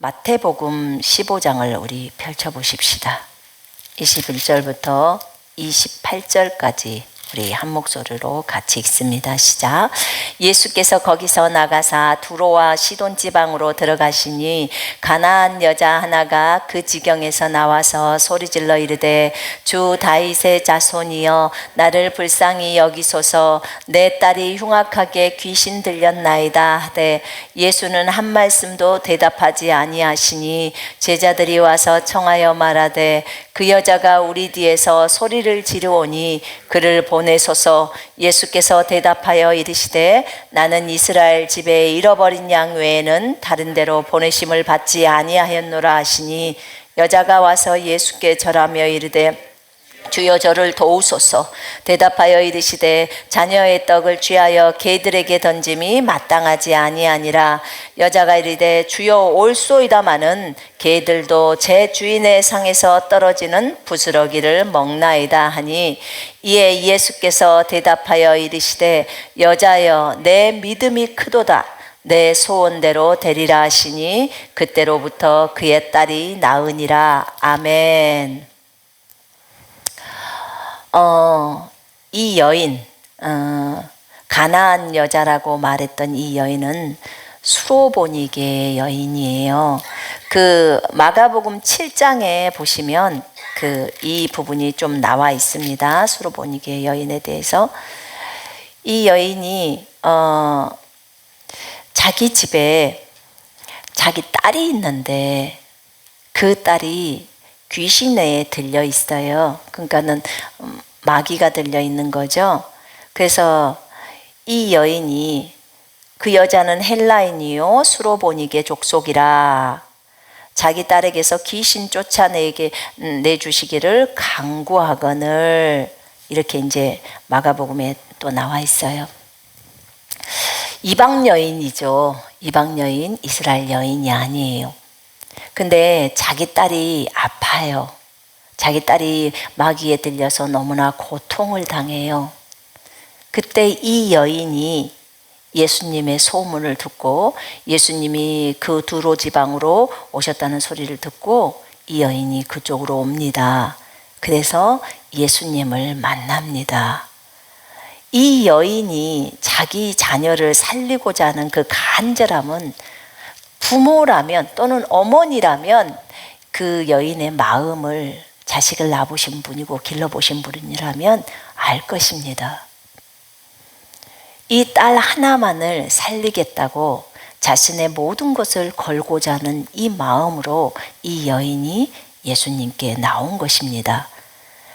마태복음 15장을 우리 펼쳐보십시다. 21절부터 28절까지 우리 한 목소리로 같이 읽습니다. 시작. 예수께서 거기서 나가사 두로와 시돈 지방으로 들어가시니 가나안 여자 하나가 그 지경에서 나와서 소리질러 이르되 주 다윗의 자손이여 나를 불쌍히 여기소서 내 딸이 흉악하게 귀신 들렸나이다 하되 예수는 한 말씀도 대답하지 아니하시니 제자들이 와서 청하여 말하되 그 여자가 우리 뒤에서 소리를 지르오니 그를 보내소서. 예수께서 대답하여 이르시되 나는 이스라엘 집에 잃어버린 양 외에는 다른 데로 보내심을 받지 아니하였노라 하시니 여자가 와서 예수께 절하며 이르되 주여 저를 도우소서. 대답하여 이르시되 자녀의 떡을 취하여 개들에게 던짐이 마땅하지 아니하니라. 여자가 이르되 주여 올소이다마는 개들도 제 주인의 상에서 떨어지는 부스러기를 먹나이다 하니 이에 예수께서 대답하여 이르시되 여자여 내 믿음이 크도다. 내 소원대로 되리라 하시니 그때로부터 그의 딸이 나으니라. 아멘. 이 여인, 가나안 여자라고 말했던 이 여인은 수로보니게 여인이에요. 그 마가복음 7장에 보시면 이 부분이 좀 나와 있습니다. 수로보니게 여인에 대해서. 이 여인이 자기 집에 자기 딸이 있는데 그 딸이 귀신에 들려 있어요. 그러니까는 마귀가 들려 있는 거죠. 그래서 이 여인이 그 여자는 헬라인이요 수로보니게 족속이라 자기 딸에게서 귀신 쫓아내주시기를 간구하거늘 이렇게 이제 마가복음에 또 나와 있어요. 이방 여인이죠. 이방 여인, 이스라엘 여인이 아니에요. 근데 자기 딸이 아파요. 자기 딸이 마귀에 들려서 너무나 고통을 당해요. 그때 이 여인이 예수님의 소문을 듣고 예수님이 그 두로 지방으로 오셨다는 소리를 듣고 이 여인이 그쪽으로 옵니다. 그래서 예수님을 만납니다. 이 여인이 자기 자녀를 살리고자 하는 그 간절함은 부모라면 또는 어머니라면 그 여인의 마음을 자식을 낳아보신 분이고 길러보신 분이라면 알 것입니다. 이 딸 하나만을 살리겠다고 자신의 모든 것을 걸고자 하는 이 마음으로 이 여인이 예수님께 나온 것입니다.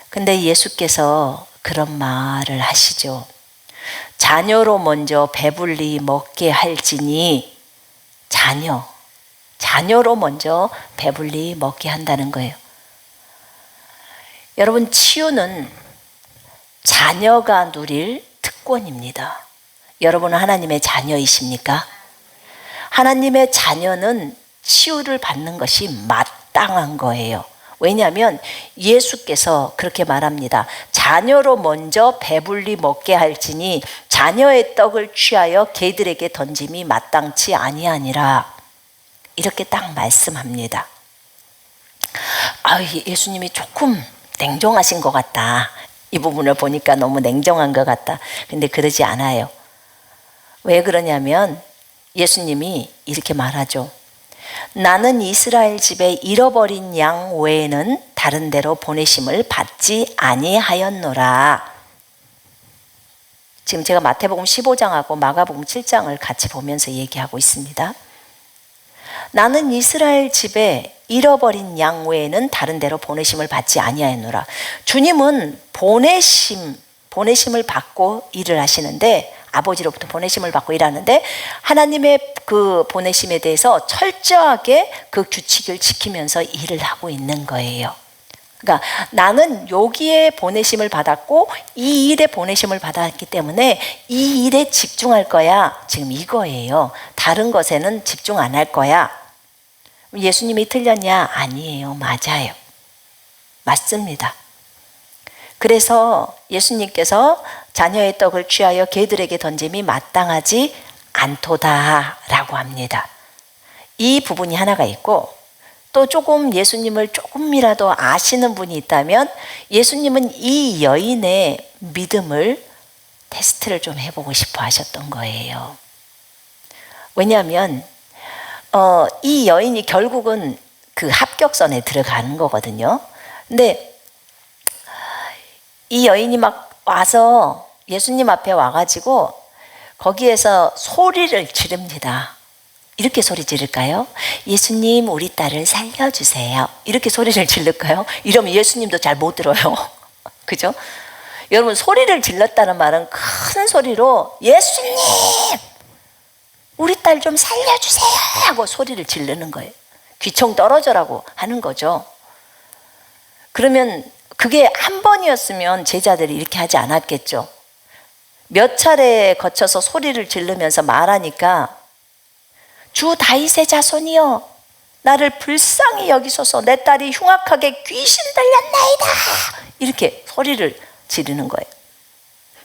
근데 예수께서 그런 말을 하시죠. 자녀로 먼저 배불리 먹게 할지니 자녀로 먼저 배불리 먹게 한다는 거예요. 여러분, 치유는 자녀가 누릴 특권입니다. 여러분은 하나님의 자녀이십니까? 하나님의 자녀는 치유를 받는 것이 마땅한 거예요. 왜냐하면 예수께서 그렇게 말합니다. 자녀로 먼저 배불리 먹게 할지니 자녀의 떡을 취하여 개들에게 던짐이 마땅치 아니하니라. 이렇게 딱 말씀합니다. 예수님이 조금 냉정하신 것 같다. 이 부분을 보니까 너무 냉정한 것 같다. 근데 그러지 않아요. 왜 그러냐면 예수님이 이렇게 말하죠. 나는 이스라엘 집에 잃어버린 양 외에는 다른 데로 보내심을 받지 아니하였노라. 지금 제가 마태복음 15장하고 마가복음 7장을 같이 보면서 얘기하고 있습니다. 나는 이스라엘 집에 잃어버린 양 외에는 다른 데로 보내심을 받지 아니하였노라. 주님은 보내심을 받고 일을 하시는데 아버지로부터 보내심을 받고 일하는데 하나님의 그 보내심에 대해서 철저하게 그 규칙을 지키면서 일을 하고 있는 거예요. 그러니까 나는 여기에 보내심을 받았고 이 일에 보내심을 받았기 때문에 이 일에 집중할 거야. 지금 이거예요. 다른 것에는 집중 안 할 거야. 예수님이 틀렸냐? 아니에요. 맞아요. 맞습니다. 그래서 예수님께서 자녀의 떡을 취하여 개들에게 던짐이 마땅하지 않도다라고 합니다. 이 부분이 하나가 있고, 또 조금 예수님을 조금이라도 아시는 분이 있다면 예수님은 이 여인의 믿음을 테스트를 좀 해보고 싶어 하셨던 거예요. 왜냐하면 이 여인이 결국은 그 합격선에 들어가는 거거든요. 근데 이 여인이 막 와서 예수님 앞에 와가지고 거기에서 소리를 지릅니다. 이렇게 소리 지를까요? 예수님, 우리 딸을 살려주세요. 이렇게 소리를 지를까요? 이러면 예수님도 잘 못 들어요. 그죠? 여러분, 소리를 질렀다는 말은 큰 소리로 예수님, 우리 딸 좀 살려주세요 하고 소리를 지르는 거예요. 귀청 떨어져라고 하는 거죠. 그러면 그게 한 번이었으면 제자들이 이렇게 하지 않았겠죠. 몇 차례 거쳐서 소리를 지르면서 말하니까 주 다윗의 자손이여, 나를 불쌍히 여기소서, 내 딸이 흉악하게 귀신 들렸나이다, 이렇게 소리를 지르는 거예요.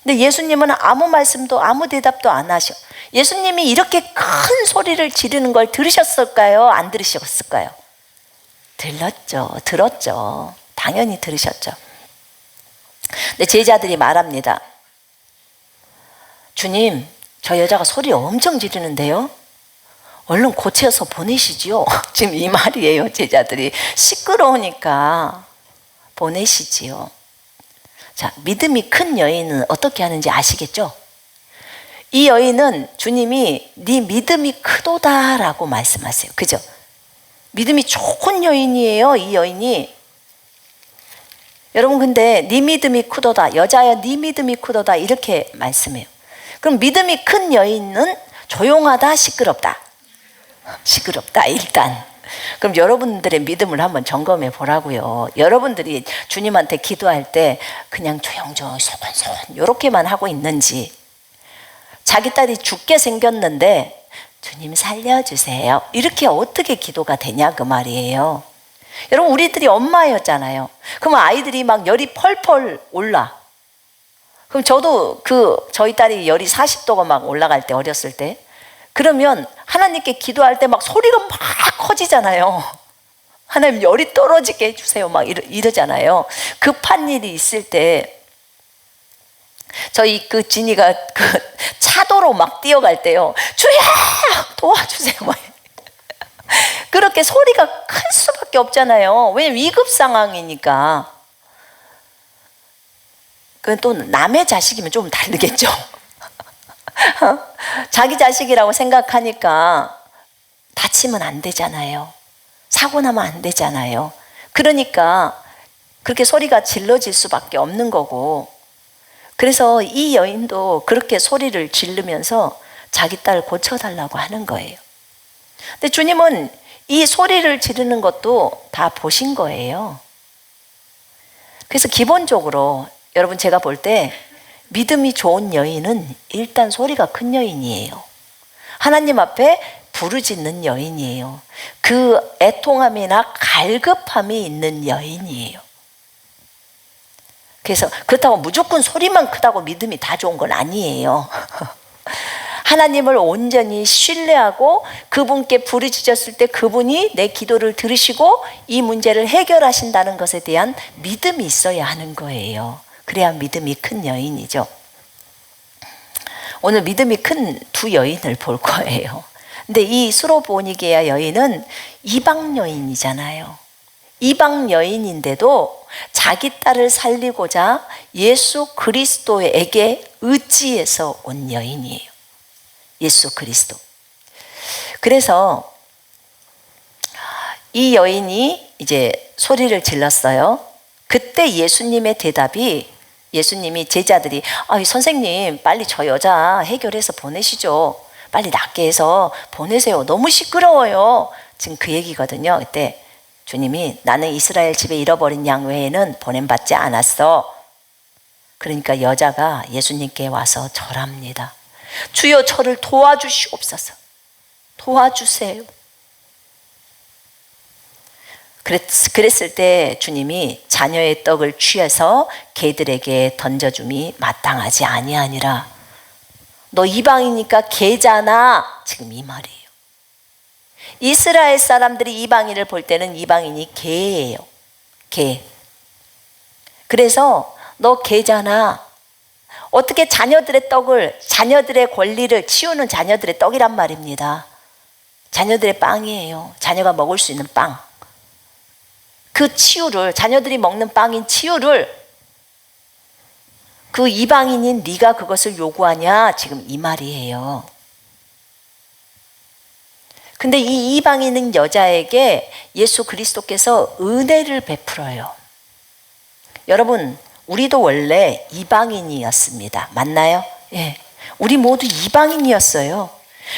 근데 예수님은 아무 말씀도 아무 대답도 안 하셔. 예수님이 이렇게 큰 소리를 지르는 걸 들으셨을까요? 안 들으셨을까요? 들었죠. 당연히 들으셨죠. 근데 제자들이 말합니다. 주님, 저 여자가 소리 엄청 지르는데요, 얼른 고쳐서 보내시지요. 지금 이 말이에요. 제자들이 시끄러우니까 보내시지요. 자, 믿음이 큰 여인은 어떻게 하는지 아시겠죠? 이 여인은 주님이 네 믿음이 크도다라고 말씀하세요. 그죠? 믿음이 좋은 여인이에요. 이 여인이. 여러분, 근데 네 믿음이 크도다, 여자야 네 믿음이 크도다, 이렇게 말씀해요. 그럼 믿음이 큰 여인은 조용하다, 시끄럽다? 시끄럽다, 일단. 그럼 여러분들의 믿음을 한번 점검해 보라고요. 여러분들이 주님한테 기도할 때 그냥 조용조용 소곤소곤 이렇게만 하고 있는지, 자기 딸이 죽게 생겼는데 주님 살려주세요, 이렇게 어떻게 기도가 되냐 그 말이에요. 여러분, 우리들이 엄마였잖아요. 그러면 아이들이 막 열이 펄펄 올라. 그럼 저도 저희 딸이 열이 40도가 막 올라갈 때, 어렸을 때, 그러면 하나님께 기도할 때 막 소리가 막 커지잖아요. 하나님 열이 떨어지게 해주세요 막 이러잖아요. 급한 일이 있을 때 저희 진이가 차도로 막 뛰어갈 때요, 주야 도와주세요 막 그렇게 소리가 클 수밖에 없잖아요. 왜냐면 위급 상황이니까. 그건 또 남의 자식이면 좀 다르겠죠. 자기 자식이라고 생각하니까 다치면 안 되잖아요. 사고 나면 안 되잖아요. 그러니까 그렇게 소리가 질러질 수밖에 없는 거고, 그래서 이 여인도 그렇게 소리를 지르면서 자기 딸 고쳐달라고 하는 거예요. 근데 주님은 이 소리를 지르는 것도 다 보신 거예요. 그래서 기본적으로 여러분, 제가 볼 때 믿음이 좋은 여인은 일단 소리가 큰 여인이에요. 하나님 앞에 부르짖는 여인이에요. 그 애통함이나 갈급함이 있는 여인이에요. 그래서 그렇다고 무조건 소리만 크다고 믿음이 다 좋은 건 아니에요. 하나님을 온전히 신뢰하고 그분께 부르짖었을 때 그분이 내 기도를 들으시고 이 문제를 해결하신다는 것에 대한 믿음이 있어야 하는 거예요. 그래야 믿음이 큰 여인이죠. 오늘 믿음이 큰 두 여인을 볼 거예요. 근데 이 수로보니게아 여인은 이방 여인이잖아요. 이방 여인인데도 자기 딸을 살리고자 예수 그리스도에게 의지해서 온 여인이에요. 예수 그리스도. 그래서 이 여인이 이제 소리를 질렀어요. 그때 예수님의 대답이, 예수님이 제자들이 선생님 빨리 저 여자 해결해서 보내시죠. 빨리 낫게 해서 보내세요. 너무 시끄러워요. 지금 그 얘기거든요. 그때 주님이 나는 이스라엘 집에 잃어버린 양 외에는 보냄받지 않았어. 그러니까 여자가 예수님께 와서 절합니다. 주여 저를 도와주시옵소서. 도와주세요. 그랬을 때 주님이 자녀의 떡을 취해서 개들에게 던져줌이 마땅하지 아니하니라. 너 이방이니까 개잖아. 지금 이 말이에요. 이스라엘 사람들이 이방인을 볼 때는 이방인이 개예요. 개. 그래서 너 개잖아. 어떻게 자녀들의 권리를 치우는 자녀들의 떡이란 말입니다. 자녀들의 빵이에요. 자녀가 먹을 수 있는 빵. 그 치유를, 자녀들이 먹는 빵인 치유를 그 이방인인 네가 그것을 요구하냐, 지금 이 말이에요. 근데 이 이방인인 여자에게 예수 그리스도께서 은혜를 베풀어요. 여러분, 우리도 원래 이방인이었습니다. 맞나요? 예. 우리 모두 이방인이었어요.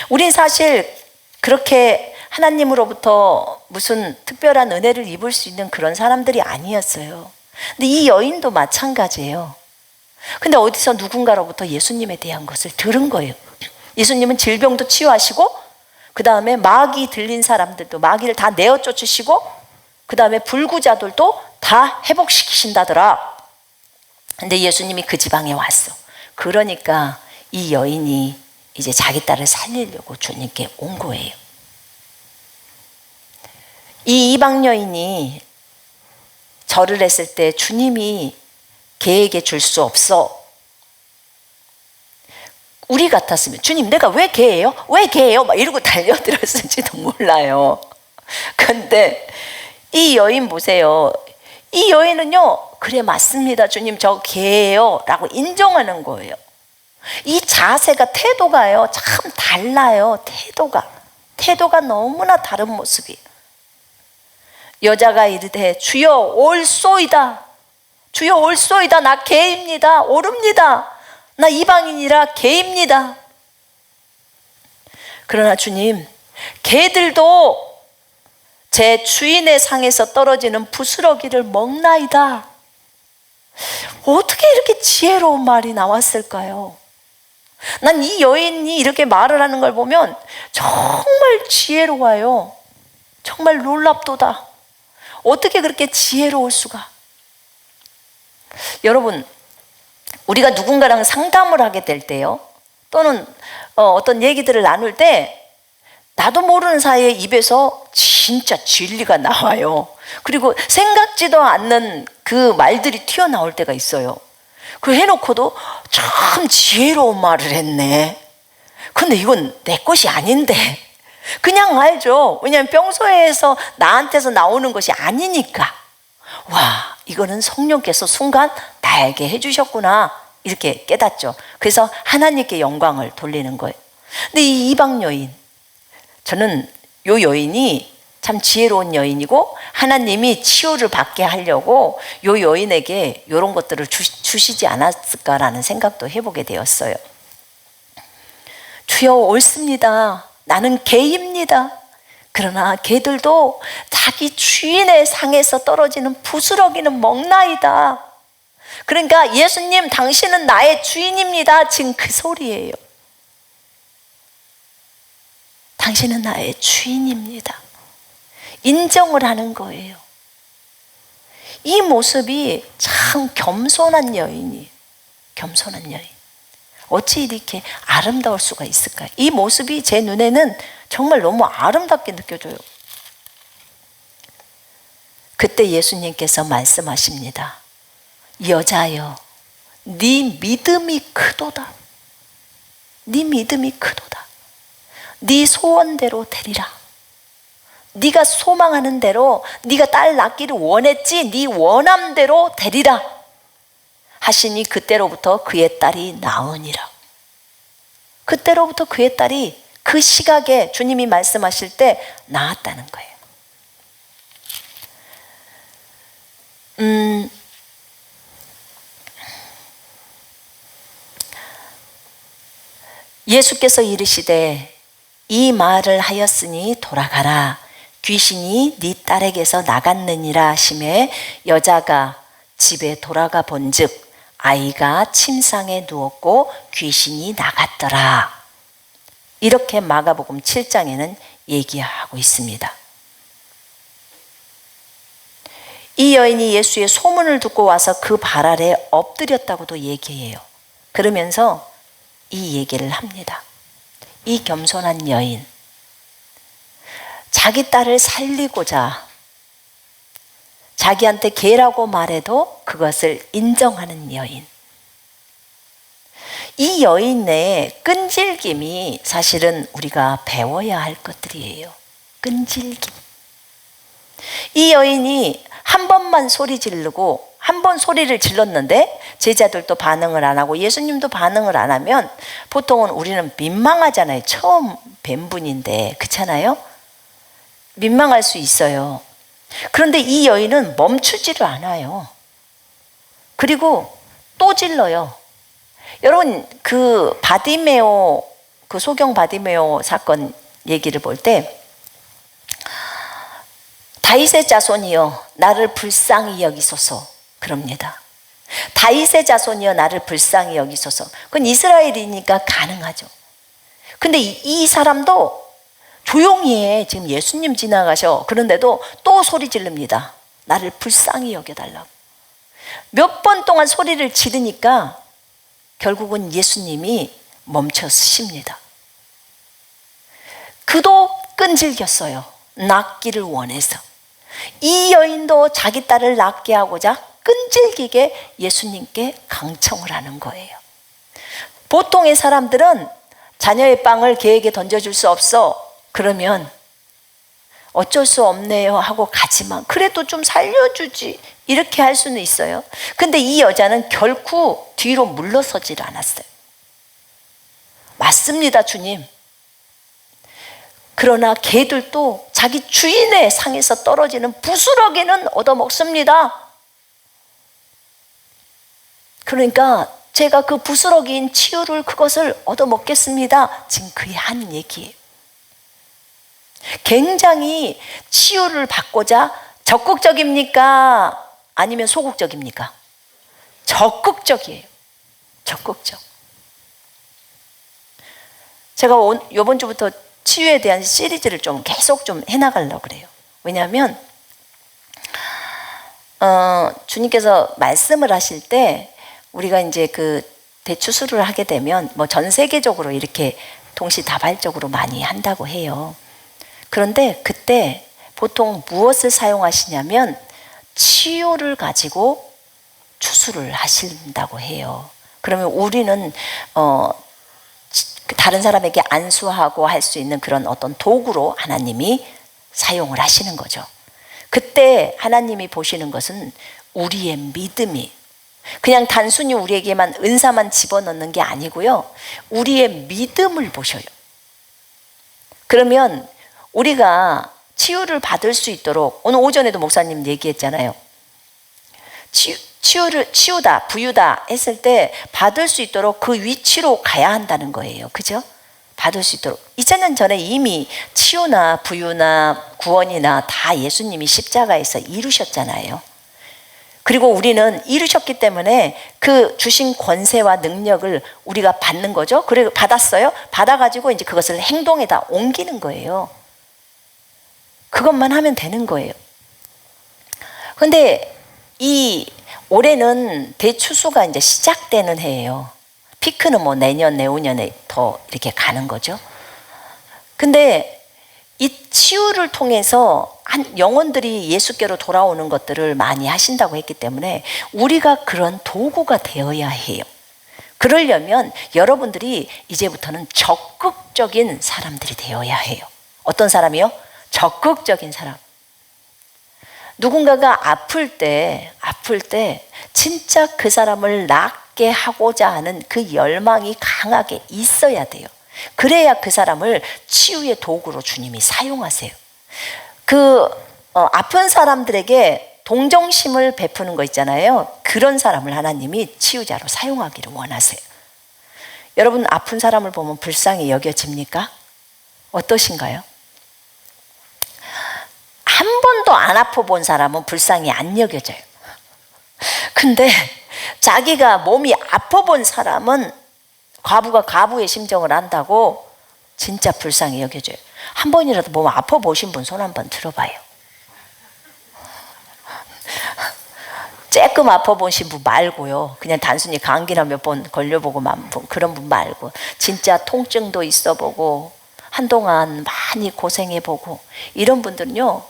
우린 사실 그렇게 하나님으로부터 무슨 특별한 은혜를 입을 수 있는 그런 사람들이 아니었어요. 근데 이 여인도 마찬가지예요. 근데 어디서 누군가로부터 예수님에 대한 것을 들은 거예요. 예수님은 질병도 치유하시고, 그 다음에 마귀 들린 사람들도 마귀를 다 내어 쫓으시고, 그 다음에 불구자들도 다 회복시키신다더라. 근데 예수님이 그 지방에 왔어. 그러니까 이 여인이 이제 자기 딸을 살리려고 주님께 온 거예요. 이 이방 여인이 절을 했을 때 주님이 개에게 줄 수 없어. 우리 같았으면 주님 내가 왜 개예요? 왜 개예요? 막 이러고 달려들었을지도 몰라요. 근데 이 여인 보세요. 이 여인은요, 그래 맞습니다 주님 저 개예요 라고 인정하는 거예요. 이 자세가, 태도가요 참 달라요. 태도가 너무나 다른 모습이에요. 여자가 이르되 주여 올소이다. 주여 올소이다. 나 개입니다. 오릅니다. 나 이방인이라 개입니다. 그러나 주님, 개들도 제 주인의 상에서 떨어지는 부스러기를 먹나이다. 어떻게 이렇게 지혜로운 말이 나왔을까요? 난 이 여인이 이렇게 말을 하는 걸 보면 정말 지혜로워요. 정말 놀랍도다. 어떻게 그렇게 지혜로울 수가? 여러분, 우리가 누군가랑 상담을 하게 될 때요, 또는 어떤 얘기들을 나눌 때 나도 모르는 사이에 입에서 진짜 진리가 나와요. 그리고 생각지도 않는 그 말들이 튀어나올 때가 있어요. 그 해놓고도 참 지혜로운 말을 했네. 근데 이건 내 것이 아닌데 그냥 알죠. 왜냐하면 평소에서 나한테서 나오는 것이 아니니까. 와, 이거는 성령께서 순간 나에게 해주셨구나 이렇게 깨닫죠. 그래서 하나님께 영광을 돌리는 거예요. 근데 이 이방 여인, 저는 이 여인이 참 지혜로운 여인이고 하나님이 치유를 받게 하려고 이 여인에게 이런 것들을 주시지 않았을까라는 생각도 해보게 되었어요. 주여 옳습니다. 나는 개입니다. 그러나 개들도 자기 주인의 상에서 떨어지는 부스러기는 먹나이다. 그러니까 예수님 당신은 나의 주인입니다. 지금 그 소리예요. 당신은 나의 주인입니다. 인정을 하는 거예요. 이 모습이 참 겸손한 여인이에요. 겸손한 여인. 어찌 이렇게 아름다울 수가 있을까요? 이 모습이 제 눈에는 정말 너무 아름답게 느껴져요. 그때 예수님께서 말씀하십니다. 여자여, 네 믿음이 크도다. 네 믿음이 크도다. 네 소원대로 되리라. 네가 소망하는 대로, 네가 딸 낳기를 원했지, 네 원함대로 되리라 하시니 그때로부터 그의 딸이 나으니라. 그때로부터 그의 딸이 그 시각에 주님이 말씀하실 때 나았다는 거예요. 예수께서 이르시되 이 말을 하였으니 돌아가라. 귀신이 네 딸에게서 나갔느니라 하시매 여자가 집에 돌아가 본즉 아이가 침상에 누웠고 귀신이 나갔더라. 이렇게 마가복음 7장에는 얘기하고 있습니다. 이 여인이 예수의 소문을 듣고 와서 그 발 아래 엎드렸다고도 얘기해요. 그러면서 이 얘기를 합니다. 이 겸손한 여인, 자기 딸을 살리고자 자기한테 개라고 말해도 그것을 인정하는 여인. 이 여인의 끈질김이 사실은 우리가 배워야 할 것들이에요. 끈질김. 이 여인이 한 번만 소리 지르고 한 번 소리를 질렀는데 제자들도 반응을 안 하고 예수님도 반응을 안 하면 보통은 우리는 민망하잖아요. 처음 뵌 분인데, 그렇잖아요? 민망할 수 있어요. 그런데 이 여인은 멈추지를 않아요. 그리고 또 질러요. 여러분, 그 바디메오, 그 소경 바디메오 사건 얘기를 볼 때, 다윗의 자손이여 나를 불쌍히 여기소서 그럽니다. 다윗의 자손이여 나를 불쌍히 여기소서. 그건 이스라엘이니까 가능하죠. 근데 이 사람도 조용히 해. 지금 예수님 지나가셔. 그런데도 또 소리 지릅니다. 나를 불쌍히 여겨달라고. 몇 번 동안 소리를 지르니까 결국은 예수님이 멈춰서십니다. 그도 끈질겼어요. 낫기를 원해서. 이 여인도 자기 딸을 낫게 하고자 끈질기게 예수님께 강청을 하는 거예요. 보통의 사람들은 자녀의 빵을 개에게 던져줄 수 없어. 그러면 어쩔 수 없네요 하고 가지만 그래도 좀 살려주지, 이렇게 할 수는 있어요. 근데 이 여자는 결코 뒤로 물러서질 않았어요. 맞습니다, 주님. 그러나 개들도 자기 주인의 상에서 떨어지는 부스러기는 얻어먹습니다. 그러니까 제가 그 부스러기인 치유를, 그것을 얻어먹겠습니다. 지금 그의 한 얘기예요. 굉장히 치유를 받고자 적극적입니까? 아니면 소극적입니까? 적극적이에요. 적극적. 제가 이번 주부터 치유에 대한 시리즈를 좀 계속 좀 해나가려고 그래요. 왜냐하면 주님께서 말씀을 하실 때 우리가 이제 그 대추수를 하게 되면 뭐 전 세계적으로 이렇게 동시다발적으로 많이 한다고 해요. 그런데 그때 보통 무엇을 사용하시냐면 치유를 가지고 추수를 하신다고 해요. 그러면 우리는 다른 사람에게 안수하고 할 수 있는 그런 어떤 도구로 하나님이 사용을 하시는 거죠. 그때 하나님이 보시는 것은 우리의 믿음이, 그냥 단순히 우리에게만 은사만 집어넣는 게 아니고요, 우리의 믿음을 보셔요. 그러면 우리가 치유를 받을 수 있도록, 오늘 오전에도 목사님 얘기했잖아요. 치유다, 부유다 했을 때 받을 수 있도록 그 위치로 가야 한다는 거예요. 그죠? 받을 수 있도록. 2000년 전에 이미 치유나 부유나 구원이나 다 예수님이 십자가에서 이루셨잖아요. 그리고 우리는 이루셨기 때문에 그 주신 권세와 능력을 우리가 받는 거죠. 그리고 받았어요. 받아가지고 이제 그것을 행동에다 옮기는 거예요. 그것만 하면 되는 거예요. 근데 올해는 대추수가 이제 시작되는 해예요. 피크는 뭐 내년, 내후년에 더 이렇게 가는 거죠. 근데 이 치유를 통해서 한 영혼들이 예수께로 돌아오는 것들을 많이 하신다고 했기 때문에 우리가 그런 도구가 되어야 해요. 그러려면 여러분들이 이제부터는 적극적인 사람들이 되어야 해요. 어떤 사람이요? 적극적인 사람. 누군가가 아플 때 진짜 그 사람을 낫게 하고자 하는 그 열망이 강하게 있어야 돼요. 그래야 그 사람을 치유의 도구로 주님이 사용하세요. 아픈 사람들에게 동정심을 베푸는 거 있잖아요. 그런 사람을 하나님이 치유자로 사용하기를 원하세요. 여러분, 아픈 사람을 보면 불쌍히 여겨집니까? 어떠신가요? 한 번도 안 아파본 사람은 불쌍히 안 여겨져요. 근데 자기가 몸이 아파본 사람은 과부가 과부의 심정을 안다고 진짜 불쌍히 여겨져요. 한 번이라도 몸 아파보신 분 손 한번 들어봐요. 조금 아파보신 분 말고요. 그냥 단순히 감기나 몇 번 걸려보고만 그런 분 말고 진짜 통증도 있어보고 한동안 많이 고생해보고 이런 분들은요,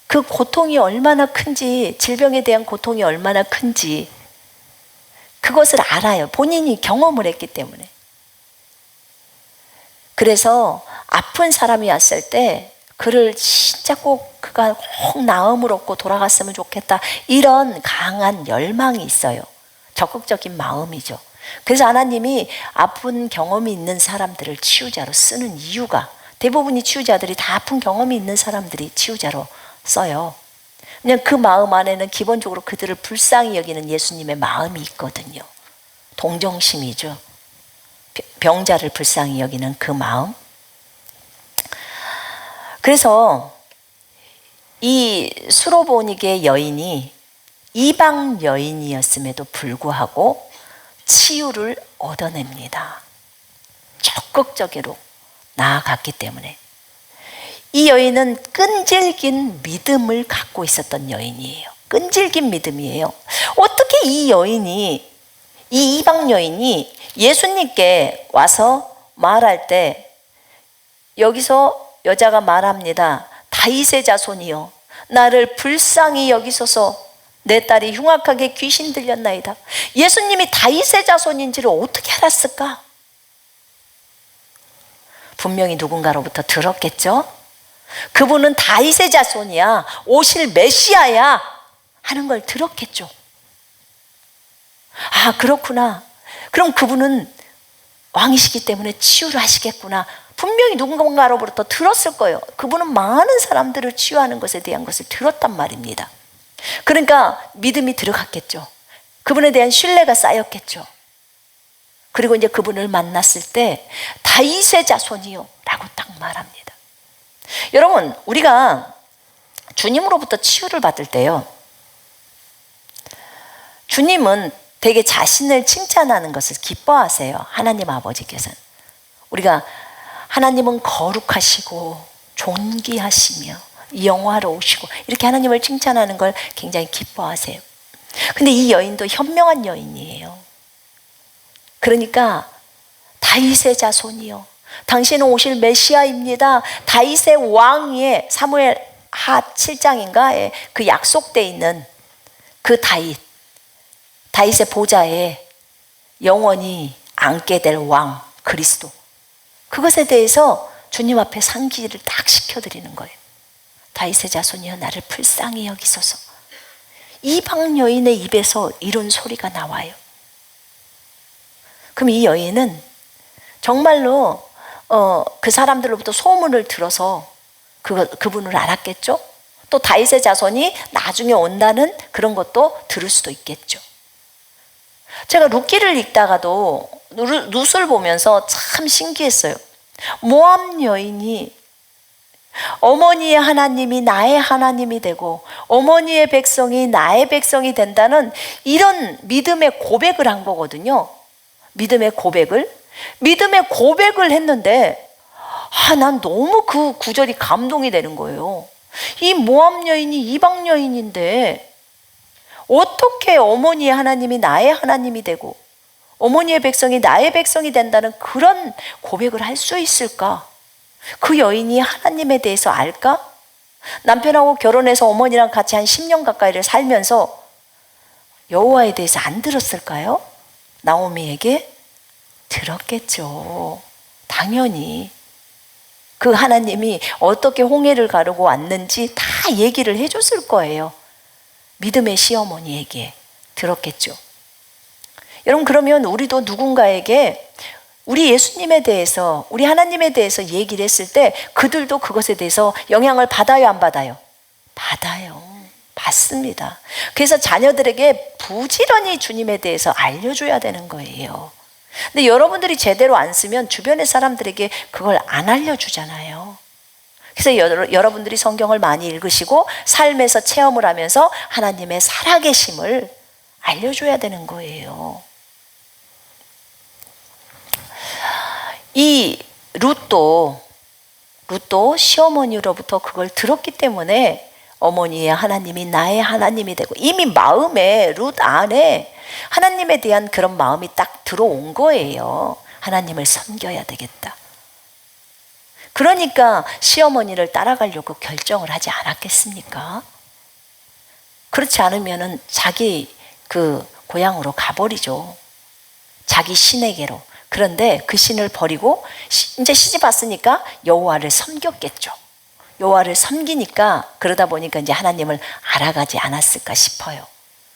그 고통이 얼마나 큰지, 질병에 대한 고통이 얼마나 큰지 그것을 알아요. 본인이 경험을 했기 때문에. 그래서 아픈 사람이 왔을 때 그를 진짜 꼭 그가 꼭 나음을 얻고 돌아갔으면 좋겠다, 이런 강한 열망이 있어요. 적극적인 마음이죠. 그래서 하나님이 아픈 경험이 있는 사람들을 치유자로 쓰는 이유가, 대부분이 치유자들이 다 아픈 경험이 있는 사람들이 치유자로 써요. 그냥 그 마음 안에는 기본적으로 그들을 불쌍히 여기는 예수님의 마음이 있거든요. 동정심이죠. 병자를 불쌍히 여기는 그 마음. 그래서 이 수로보니게 여인이 이방 여인이었음에도 불구하고 치유를 얻어냅니다. 적극적으로 나아갔기 때문에. 이 여인은 끈질긴 믿음을 갖고 있었던 여인이에요. 끈질긴 믿음이에요. 어떻게 이 여인이, 이 이방 여인이 예수님께 와서 말할 때, 여기서 여자가 말합니다. 다윗의 자손이여, 나를 불쌍히 여기소서, 내 딸이 흉악하게 귀신 들렸나이다. 예수님이 다윗의 자손인지를 어떻게 알았을까? 분명히 누군가로부터 들었겠죠? 그분은 다윗의 자손이야, 오실 메시아야 하는 걸 들었겠죠. 아, 그렇구나. 그럼 그분은 왕이시기 때문에 치유를 하시겠구나. 분명히 누군가로부터 들었을 거예요. 그분은 많은 사람들을 치유하는 것에 대한 것을 들었단 말입니다. 그러니까 믿음이 들어갔겠죠. 그분에 대한 신뢰가 쌓였겠죠. 그리고 이제 그분을 만났을 때 다윗의 자손이요 라고 딱 말합니다. 여러분, 우리가 주님으로부터 치유를 받을 때요, 주님은 되게 자신을 칭찬하는 것을 기뻐하세요. 하나님 아버지께서는. 우리가 하나님은 거룩하시고 존귀하시며 영화로우시고 이렇게 하나님을 칭찬하는 걸 굉장히 기뻐하세요. 근데 이 여인도 현명한 여인이에요. 그러니까 다윗의 자손이요, 당신은 오실 메시아입니다. 다윗의 왕위에, 사무엘 하 7장인가에 그 약속되어 있는 그 다윗의 보좌에 영원히 앉게 될 왕 그리스도, 그것에 대해서 주님 앞에 상기를 딱 시켜드리는 거예요. 다윗의 자손이여, 나를 불쌍히 여기소서. 이방 여인의 입에서 이런 소리가 나와요. 그럼 이 여인은 정말로 그 사람들로부터 소문을 들어서 그분을 알았겠죠. 또 다윗의 자손이 나중에 온다는 그런 것도 들을 수도 있겠죠. 제가 룻기를 읽다가도 룻을 보면서 참 신기했어요. 모압 여인이 어머니의 하나님이 나의 하나님이 되고 어머니의 백성이 나의 백성이 된다는 이런 믿음의 고백을 한 거거든요. 믿음의 고백을 했는데, 난 너무 그 구절이 감동이 되는 거예요. 이 모압 여인이 이방 여인인데 어떻게 어머니의 하나님이 나의 하나님이 되고 어머니의 백성이 나의 백성이 된다는 그런 고백을 할 수 있을까? 그 여인이 하나님에 대해서 알까? 남편하고 결혼해서 어머니랑 같이 한 10년 가까이를 살면서 여호와에 대해서 안 들었을까요? 나오미에게 들었겠죠. 당연히 그 하나님이 어떻게 홍해를 가르고 왔는지 다 얘기를 해줬을 거예요. 믿음의 시어머니에게 들었겠죠. 여러분, 그러면 우리도 누군가에게 우리 예수님에 대해서, 우리 하나님에 대해서 얘기를 했을 때 그들도 그것에 대해서 영향을 받아요, 안 받아요? 받아요. 받습니다. 그래서 자녀들에게 부지런히 주님에 대해서 알려줘야 되는 거예요. 근데 여러분들이 제대로 안 쓰면 주변의 사람들에게 그걸 안 알려주잖아요. 그래서 여러분들이 성경을 많이 읽으시고 삶에서 체험을 하면서 하나님의 살아계심을 알려줘야 되는 거예요. 이 룻도 시어머니로부터 그걸 들었기 때문에 어머니의 하나님이 나의 하나님이 되고, 이미 마음에, 룻 안에 하나님에 대한 그런 마음이 딱 들어온 거예요. 하나님을 섬겨야 되겠다. 그러니까 시어머니를 따라가려고 결정을 하지 않았겠습니까? 그렇지 않으면은 자기 그 고향으로 가버리죠. 자기 신에게로. 그런데 그 신을 버리고 이제 시집 왔으니까 여호와를 섬겼겠죠. 여호와를 섬기니까 그러다 보니까 이제 하나님을 알아가지 않았을까 싶어요.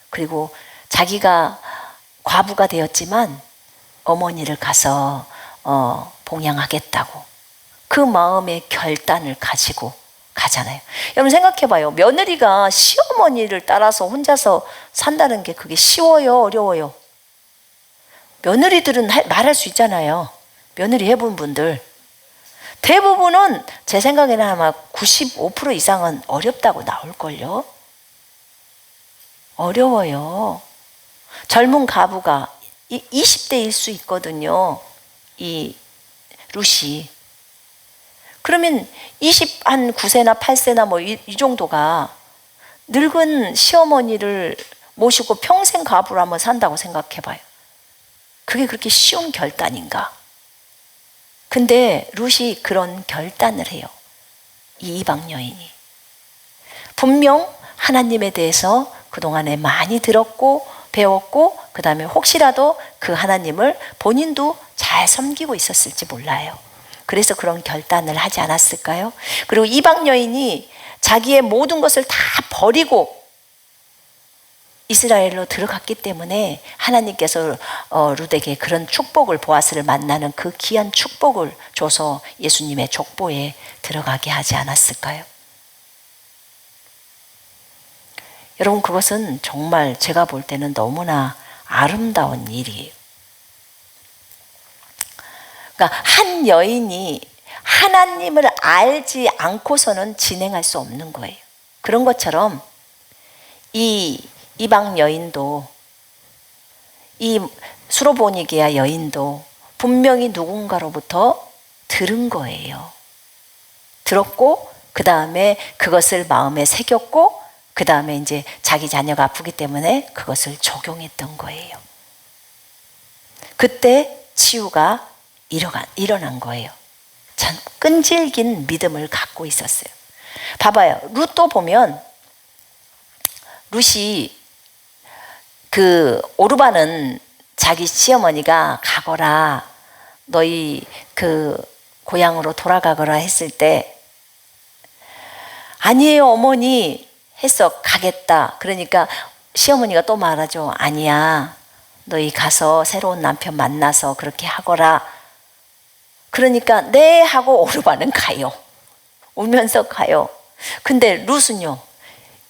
그리고 자기가 과부가 되었지만 어머니를 가서 봉양하겠다고 그 마음의 결단을 가지고 가잖아요. 여러분 생각해봐요. 며느리가 시어머니를 따라서 혼자서 산다는 게 그게 쉬워요? 어려워요? 며느리들은 말할 수 있잖아요. 며느리 해본 분들 대부분은 제 생각에는 아마 95% 이상은 어렵다고 나올걸요. 어려워요. 젊은 가부가 20대일 수 있거든요. 이 룻이. 그러면 29세나 8세나 뭐 이 정도가 늙은 시어머니를 모시고 평생 가부로 한번 산다고 생각해봐요. 그게 그렇게 쉬운 결단인가? 근데 룻이 그런 결단을 해요. 이 이방 여인이. 분명 하나님에 대해서 그동안에 많이 들었고 배웠고 그 다음에 혹시라도 그 하나님을 본인도 잘 섬기고 있었을지 몰라요. 그래서 그런 결단을 하지 않았을까요? 그리고 이방 여인이 자기의 모든 것을 다 버리고 이스라엘로 들어갔기 때문에 하나님께서 룻에게 그런 축복을 보아스를 만나는 그 귀한 축복을 줘서 예수님의 족보에 들어가게 하지 않았을까요? 여러분 그것은 정말 제가 볼 때는 너무나 아름다운 일이에요. 그러니까 한 여인이 하나님을 알지 않고서는 진행할 수 없는 거예요. 그런 것처럼 이 이방 여인도 이 수로보니게아 여인도 분명히 누군가로부터 들은 거예요. 들었고 그 다음에 그것을 마음에 새겼고 그 다음에 이제 자기 자녀가 아프기 때문에 그것을 적용했던 거예요. 그때 치유가 일어난 거예요. 참 끈질긴 믿음을 갖고 있었어요. 봐봐요. 룻도 보면 룻이 그 오르바는 자기 시어머니가 가거라 너희 그 고향으로 돌아가거라 했을 때 아니에요 어머니 했어. 가겠다. 그러니까 시어머니가 또 말하죠. 아니야 너희 가서 새로운 남편 만나서 그렇게 하거라. 그러니까 네 하고 오르바는 가요. 울면서 가요. 근데 룻은요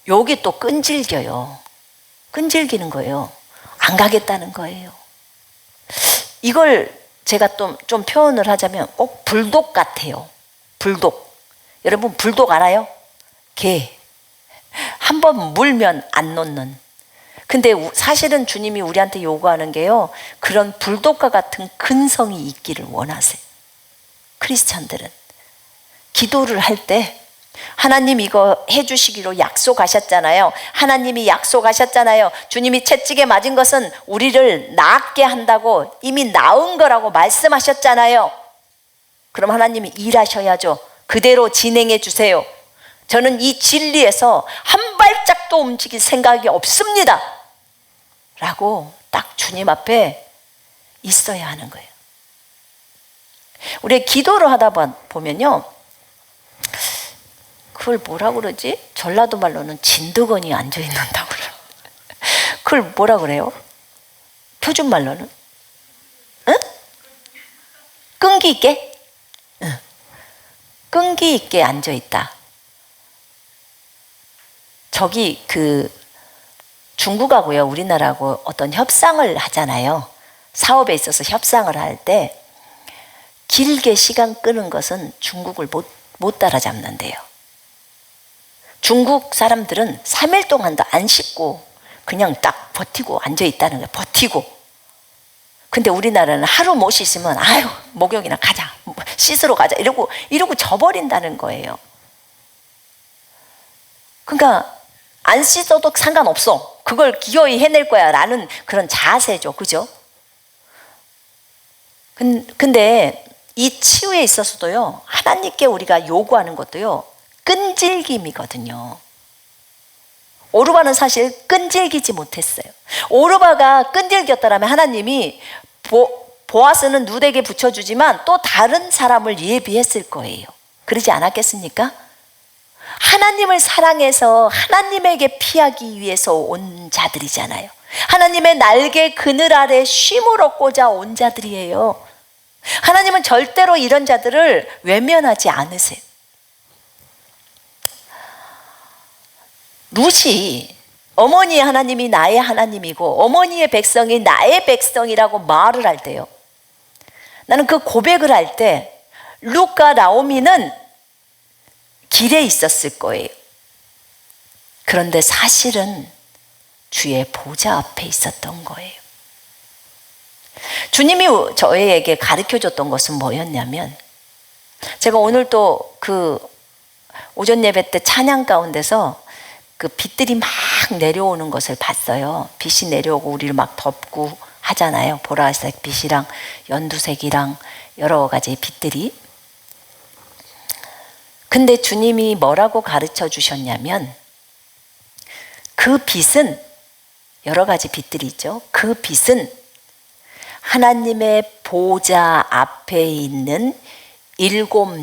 여기 또 끈질겨요. 끈질기는 거예요. 안 가겠다는 거예요. 이걸 제가 좀 표현을 하자면 꼭 불독 같아요. 불독. 여러분 불독 알아요? 개. 한번 물면 안 놓는. 근데 사실은 주님이 우리한테 요구하는 게요. 그런 불독과 같은 근성이 있기를 원하세요. 크리스찬들은. 기도를 할 때 하나님 이거 해주시기로 약속하셨잖아요. 하나님이 약속하셨잖아요. 주님이 채찍에 맞은 것은 우리를 낫게 한다고 이미 나은 거라고 말씀하셨잖아요. 그럼 하나님이 일하셔야죠. 그대로 진행해 주세요. 저는 이 진리에서 한 발짝도 움직일 생각이 없습니다. 라고 딱 주님 앞에 있어야 하는 거예요. 우리 기도를 하다 보면요. 그걸 뭐라 그러지? 전라도 말로는 진드건이 앉아있는다고 그래요. 그걸 뭐라 그래요? 표준 말로는? 응? 끈기 있게? 응. 끈기 있게 앉아있다. 저기 그 중국하고요 우리나라하고 어떤 협상을 하잖아요. 사업에 있어서 협상을 할 때 길게 시간 끄는 것은 중국을 못 따라잡는데요. 중국 사람들은 3일 동안도 안 씻고 그냥 딱 버티고 앉아있다는 거예요. 버티고. 근데 우리나라는 하루 못 씻으면 아유 목욕이나 가자 씻으러 가자 이러고 져버린다는 거예요. 그러니까 안 씻어도 상관없어. 그걸 기어이 해낼 거야 라는 그런 자세죠. 그죠? 근데 이 치유에 있어서도요, 하나님께 우리가 요구하는 것도요, 끈질김이거든요. 오르바는 사실 끈질기지 못했어요. 오르바가 끈질겼더라면 하나님이 보아스는 룻에게 붙여주지만 또 다른 사람을 예비했을 거예요. 그러지 않았겠습니까? 하나님을 사랑해서 하나님에게 피하기 위해서 온 자들이잖아요. 하나님의 날개 그늘 아래 쉼을 얻고자 온 자들이에요. 하나님은 절대로 이런 자들을 외면하지 않으세요. 룻이 어머니의 하나님이 나의 하나님이고 어머니의 백성이 나의 백성이라고 말을 할 때요, 나는 그 고백을 할 때 룻과 나오미는 길에 있었을 거예요. 그런데 사실은 주의 보좌 앞에 있었던 거예요. 주님이 저희에게 가르쳐줬던 것은 뭐였냐면, 제가 오늘 또 그 오전 예배 때 찬양 가운데서 그 빛들이 막 내려오는 것을 봤어요. 빛이 내려오고 우리를 막 덮고 하잖아요. 보라색 빛이랑 연두색이랑 여러 가지 빛들이. 근데 주님이 뭐라고 가르쳐 주셨냐면, 그 빛은, 여러 가지 빛들이 있죠. 그 빛은 하나님의 보좌 앞에 있는 일곱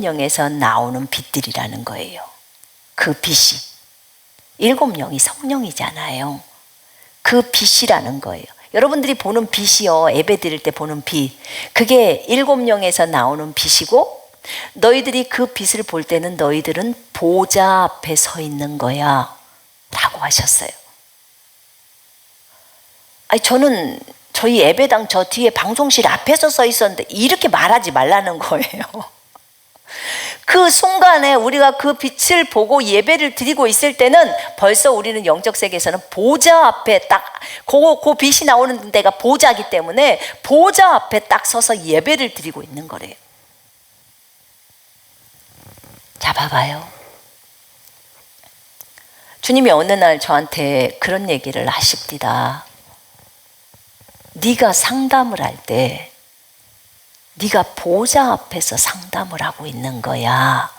영에서 나오는 빛들이라는 거예요. 그 빛이, 일곱 영이 성령이잖아요. 그 빛이라는 거예요. 여러분들이 보는 빛이요, 예배 드릴 때 보는 빛, 그게 일곱 영에서 나오는 빛이고, 너희들이 그 빛을 볼 때는 너희들은 보좌 앞에 서 있는 거야 라고 하셨어요. 아니, 저는 저희 예배당 저 뒤에 방송실 앞에서 서 있었는데 이렇게 말하지 말라는 거예요. 그 순간에 우리가 그 빛을 보고 예배를 드리고 있을 때는 벌써 우리는 영적 세계에서는 보좌 앞에 딱, 그 빛이 나오는 데가 보좌이기 때문에 보좌 앞에 딱 서서 예배를 드리고 있는 거래요. 자, 봐봐요. 주님이 어느 날 저한테 그런 얘기를 하십니다. 네가 상담을 할 때 네가 보좌 앞에서 상담을 하고 있는 거야.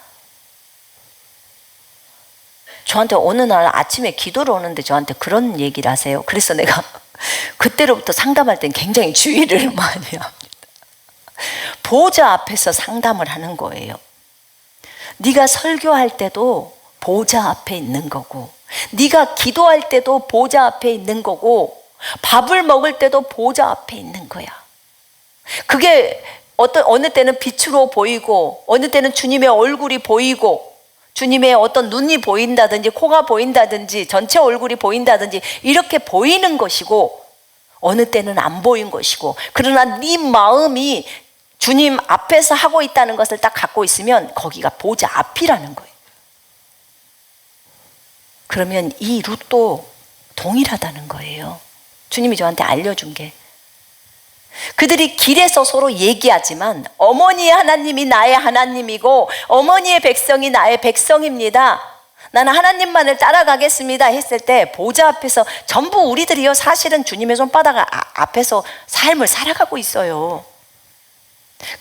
저한테 어느 날 아침에 기도를 오는데 저한테 그런 얘기를 하세요. 그래서 내가 그때로부터 상담할 땐 굉장히 주의를 많이 합니다. 보좌 앞에서 상담을 하는 거예요. 네가 설교할 때도 보좌 앞에 있는 거고, 네가 기도할 때도 보좌 앞에 있는 거고, 밥을 먹을 때도 보좌 앞에 있는 거야. 그게 어느 때는 빛으로 보이고, 어느 때는 주님의 얼굴이 보이고, 주님의 어떤 눈이 보인다든지 코가 보인다든지 전체 얼굴이 보인다든지 이렇게 보이는 것이고, 어느 때는 안 보인 것이고, 그러나 네 마음이 주님 앞에서 하고 있다는 것을 딱 갖고 있으면 거기가 보좌 앞이라는 거예요. 그러면 이 룻도 동일하다는 거예요. 주님이 저한테 알려준 게, 그들이 길에서 서로 얘기하지만 어머니의 하나님이 나의 하나님이고 어머니의 백성이 나의 백성입니다, 나는 하나님만을 따라가겠습니다 했을 때 보좌 앞에서 전부 우리들이요, 사실은 주님의 손바닥 앞에서 삶을 살아가고 있어요.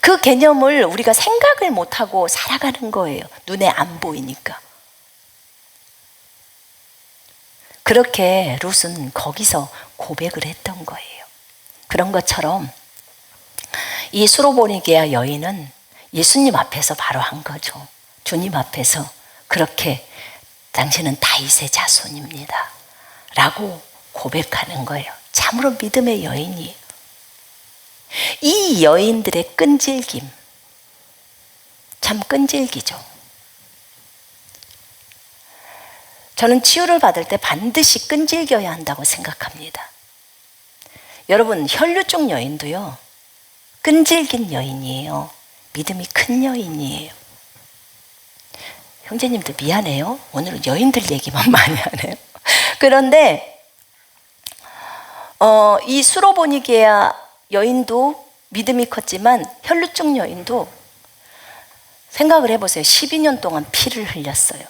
그 개념을 우리가 생각을 못하고 살아가는 거예요. 눈에 안 보이니까. 그렇게 룻은 거기서 고백을 했던 거예요. 그런 것처럼 이 수로보니게아 여인은 예수님 앞에서 바로 한 거죠. 주님 앞에서 그렇게 당신은 다윗의 자손입니다 라고 고백하는 거예요. 참으로 믿음의 여인이에요. 이 여인들의 끈질김, 참 끈질기죠. 저는 치유를 받을 때 반드시 끈질겨야 한다고 생각합니다. 여러분, 혈류증 여인도요, 끈질긴 여인이에요. 믿음이 큰 여인이에요. 형제님들 미안해요. 오늘은 여인들 얘기만 많이 하네요. 그런데 이 수로보니게아 여인도 믿음이 컸지만 혈류증 여인도 생각을 해보세요. 12년 동안 피를 흘렸어요.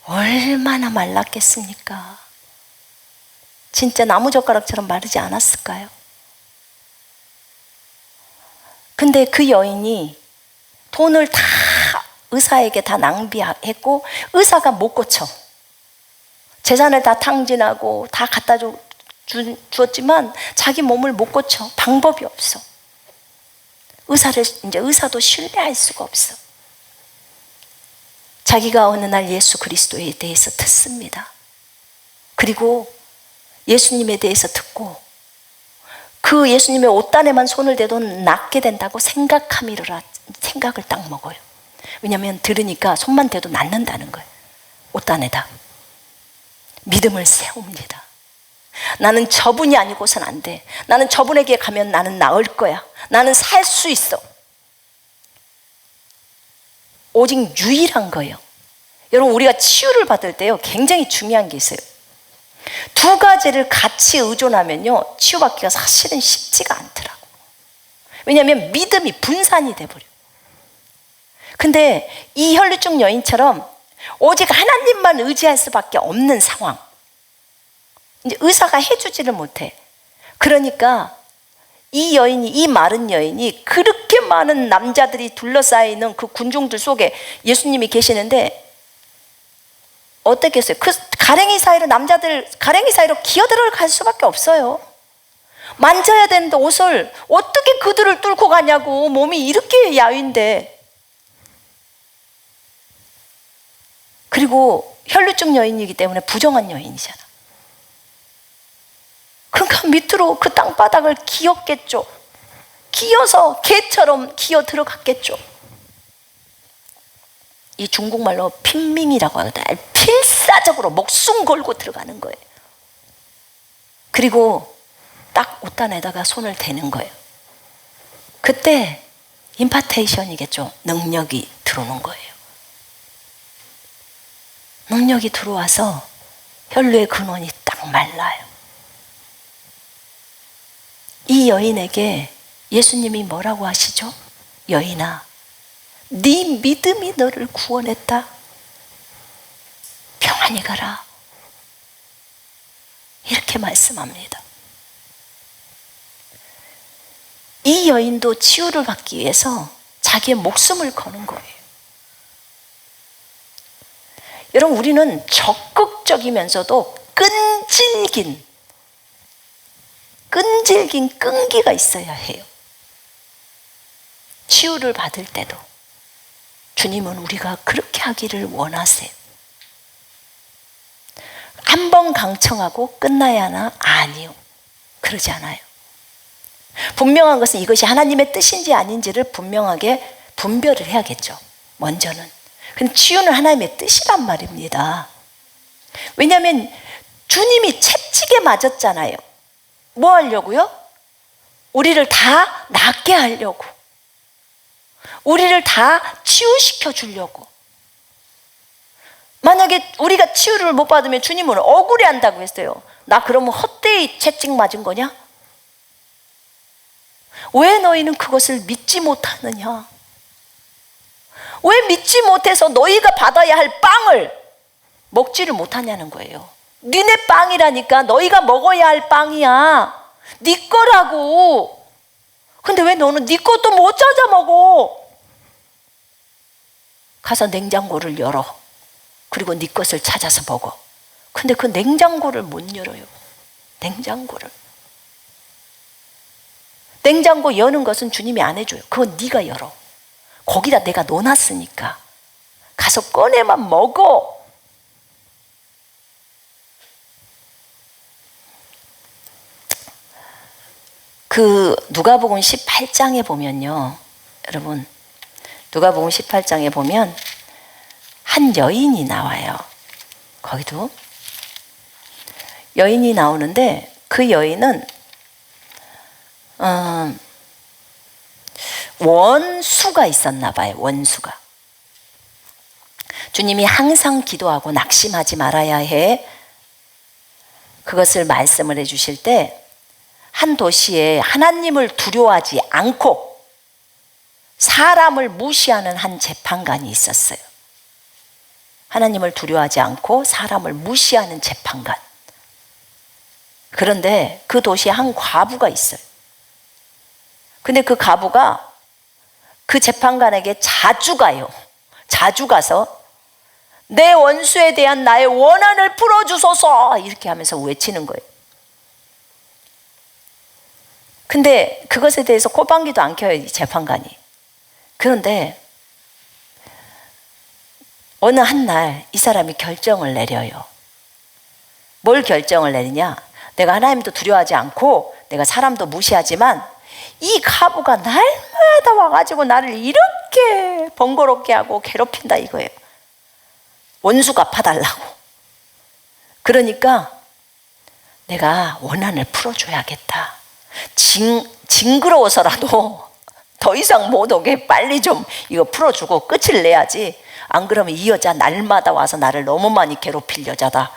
얼마나 말랐겠습니까? 진짜 나무젓가락처럼 마르지 않았을까요? 근데 그 여인이 돈을 다 의사에게 다 낭비했고 의사가 못 고쳐. 재산을 다 탕진하고 다 갖다 주었지만 자기 몸을 못 고쳐. 방법이 없어. 의사도 신뢰할 수가 없어. 자기가 어느 날 예수 그리스도에 대해서 듣습니다. 그리고 예수님에 대해서 듣고 그 예수님의 옷단에만 손을 대도 낫게 된다고 생각함이로라 생각을 딱 먹어요. 왜냐하면 들으니까 손만 대도 낫는다는 거예요. 옷단에다 믿음을 세웁니다. 나는 저분이 아니고선 안 돼. 나는 저분에게 가면 나는 나을 거야. 나는 살 수 있어. 오직 유일한 거예요. 여러분, 우리가 치유를 받을 때요 굉장히 중요한 게 있어요. 두 가지를 같이 의존하면요 치유받기가 사실은 쉽지가 않더라고. 왜냐하면 믿음이 분산이 돼버려. 근데 이 혈루증 여인처럼 오직 하나님만 의지할 수밖에 없는 상황. 이제 의사가 해주지를 못해. 그러니까 이 마른 여인이 그렇게 많은 남자들이 둘러싸이는 그 군중들 속에 예수님이 계시는데 어떻게 했어요? 그 가랭이 사이로 가랭이 사이로 기어들어갈 수밖에 없어요. 만져야 되는데 옷을 어떻게 그들을 뚫고 가냐고. 몸이 이렇게 야윈데. 그리고 혈루증 여인이기 때문에 부정한 여인이잖아. 그러니까 밑으로 그 땅바닥을 기었겠죠. 기어서 개처럼 기어 들어갔겠죠. 이 중국말로 핀밍이라고 하는데 필사적으로 목숨 걸고 들어가는 거예요. 그리고 딱 옷단에다가 손을 대는 거예요. 그때 임파테이션이겠죠. 능력이 들어오는 거예요. 능력이 들어와서 혈루의 근원이 딱 말라요. 이 여인에게 예수님이 뭐라고 하시죠? 여인아, 네 믿음이 너를 구원했다. 평안히 가라. 이렇게 말씀합니다. 이 여인도 치유를 받기 위해서 자기의 목숨을 거는 거예요. 여러분, 우리는 적극적이면서도 끈질긴 끈기가 있어야 해요. 치유를 받을 때도 주님은 우리가 그렇게 하기를 원하세요. 한 번 강청하고 끝나야 하나? 아니요. 그러지 않아요. 분명한 것은 이것이 하나님의 뜻인지 아닌지를 분명하게 분별을 해야겠죠. 먼저는. 근데 치유는 하나님의 뜻이란 말입니다. 왜냐하면 주님이 채찍에 맞았잖아요. 뭐 하려고요? 우리를 다 낫게 하려고. 우리를 다 치유시켜 주려고. 만약에 우리가 치유를 못 받으면 주님은 억울해 한다고 했어요. 나 그러면 헛되이 채찍 맞은 거냐? 왜 너희는 그것을 믿지 못하느냐? 왜 믿지 못해서 너희가 받아야 할 빵을 먹지를 못하냐는 거예요. 니네 빵이라니까. 너희가 먹어야 할 빵이야. 네 거라고. 근데 왜 너는 네 것도 못 찾아 먹어? 가서 냉장고를 열어. 그리고 네 것을 찾아서 먹어. 근데 그 냉장고를 못 열어요. 냉장고 여는 것은 주님이 안 해줘요. 그건 네가 열어. 거기다 내가 넣어놨으니까 가서 꺼내만 먹어. 그 누가복음 18장에 보면요, 여러분, 누가복음 18장에 보면 한 여인이 나와요. 거기도 여인이 나오는데 그 여인은 원수가 있었나 봐요. 원수가. 주님이 항상 기도하고 낙심하지 말아야 해. 그것을 말씀을 해주실 때 한 도시에 하나님을 두려워하지 않고 사람을 무시하는 한 재판관이 있었어요. 하나님을 두려워하지 않고 사람을 무시하는 재판관. 그런데 그 도시에 한 과부가 있어요. 근데 그 과부가 그 재판관에게 자주 가요. 자주 가서 내 원수에 대한 나의 원한을 풀어주소서 이렇게 하면서 외치는 거예요. 근데 그것에 대해서 콧방귀도 안 켜요, 이 재판관이. 그런데 어느 한 날 이 사람이 결정을 내려요. 뭘 결정을 내리냐? 내가 하나님도 두려워하지 않고 내가 사람도 무시하지만 이 가부가 날마다 와가지고 나를 이렇게 번거롭게 하고 괴롭힌다 이거예요. 원수 갚아달라고. 그러니까 내가 원한을 풀어줘야겠다. 징그러워서라도 더 이상 못 오게 빨리 좀 이거 풀어주고 끝을 내야지. 안 그러면 이 여자 날마다 와서 나를 너무 많이 괴롭힐 여자다.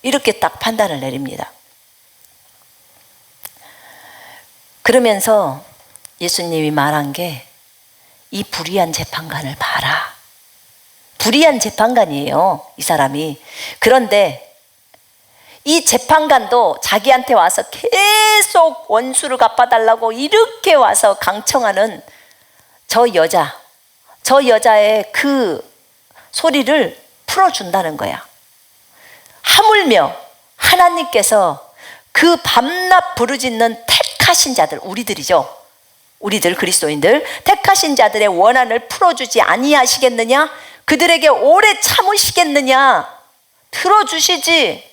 이렇게 딱 판단을 내립니다. 그러면서 예수님이 말한 게 이 불의한 재판관을 봐라. 불의한 재판관이에요, 이 사람이. 그런데 이 재판관도 자기한테 와서 계속 원수를 갚아달라고 이렇게 와서 강청하는 저 여자의 그 소리를 풀어준다는 거야. 하물며 하나님께서 그 밤낮 부르짖는 택하신 자들, 우리들이죠. 우리들 그리스도인들 택하신 자들의 원한을 풀어주지 아니하시겠느냐? 그들에게 오래 참으시겠느냐? 들어주시지.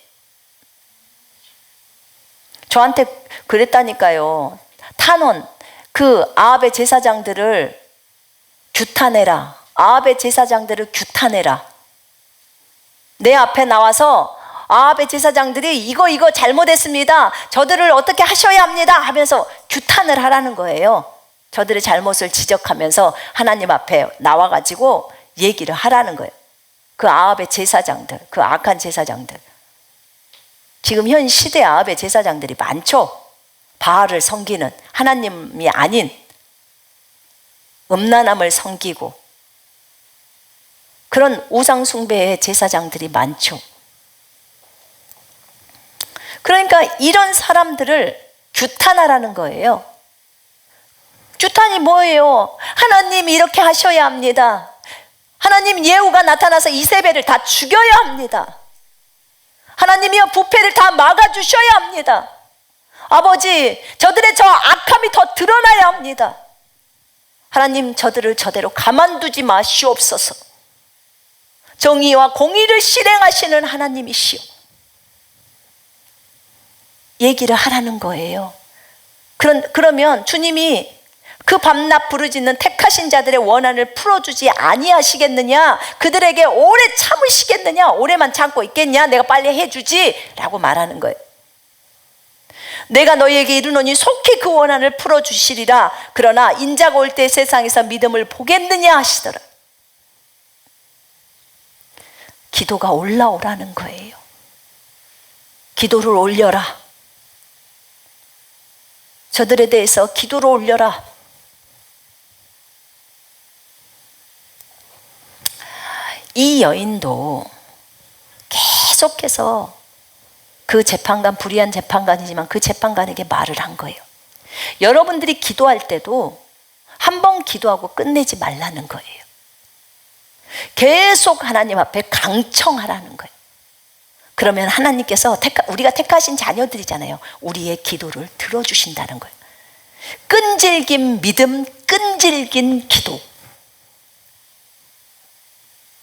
저한테 그랬다니까요. 탄원, 그 아합의 제사장들을 규탄해라. 아합의 제사장들을 규탄해라. 내 앞에 나와서 아합의 제사장들이 이거 잘못했습니다. 저들을 어떻게 하셔야 합니다. 하면서 규탄을 하라는 거예요. 저들의 잘못을 지적하면서 하나님 앞에 나와가지고 얘기를 하라는 거예요. 그 아합의 제사장들, 그 악한 제사장들. 지금 현 시대 아합의 제사장들이 많죠. 바알을 섬기는, 하나님이 아닌 음란함을 섬기고 그런 우상 숭배의 제사장들이 많죠. 그러니까 이런 사람들을 규탄하라는 거예요. 규탄이 뭐예요? 하나님이 이렇게 하셔야 합니다. 하나님 예후가 나타나서 이세벨을 다 죽여야 합니다. 하나님이여 부패를 다 막아주셔야 합니다. 아버지, 저들의 저 악함이 더 드러나야 합니다. 하나님, 저들을 저대로 가만두지 마시옵소서. 정의와 공의를 실행하시는 하나님이시오. 얘기를 하라는 거예요. 그러면 주님이 그 밤낮 부르짖는 택하신 자들의 원한을 풀어주지 아니하시겠느냐? 그들에게 오래 참으시겠느냐? 오래만 참고 있겠냐? 내가 빨리 해주지 라고 말하는 거예요. 내가 너희에게 이르노니 속히 그 원한을 풀어주시리라. 그러나 인자가 올 때 세상에서 믿음을 보겠느냐 하시더라. 기도가 올라오라는 거예요. 기도를 올려라. 저들에 대해서 기도를 올려라. 이 여인도 계속해서 그 재판관, 불의한 재판관이지만 그 재판관에게 말을 한 거예요. 여러분들이 기도할 때도 한 번 기도하고 끝내지 말라는 거예요. 계속 하나님 앞에 강청하라는 거예요. 그러면 하나님께서 우리가 택하신 자녀들이잖아요. 우리의 기도를 들어주신다는 거예요. 끈질긴 믿음, 끈질긴 기도.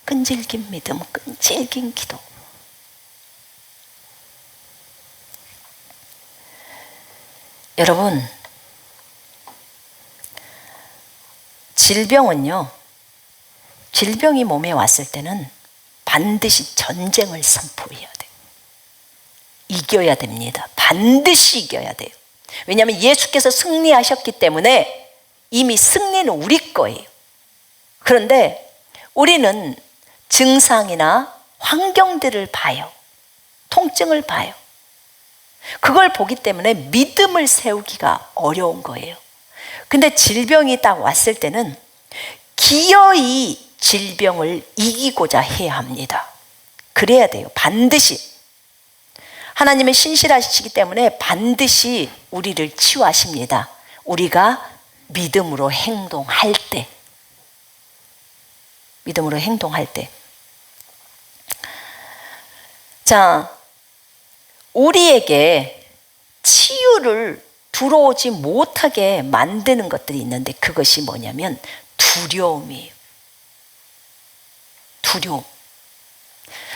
끈질긴 믿음, 끈질긴 기도. 여러분, 질병이 몸에 왔을 때는 반드시 전쟁을 선포해야 돼요. 이겨야 됩니다. 반드시 이겨야 돼요. 왜냐하면 예수께서 승리하셨기 때문에 이미 승리는 우리 거예요. 그런데 우리는 증상이나 환경들을 봐요. 통증을 봐요. 그걸 보기 때문에 믿음을 세우기가 어려운 거예요. 근데 질병이 딱 왔을 때는 기어이 질병을 이기고자 해야 합니다. 그래야 돼요. 반드시. 하나님의 신실하시기 때문에 반드시 우리를 치유하십니다. 우리가 믿음으로 행동할 때, 믿음으로 행동할 때. 자, 우리에게 치유를 들어오지 못하게 만드는 것들이 있는데 그것이 뭐냐면 두려움이에요. 두려움.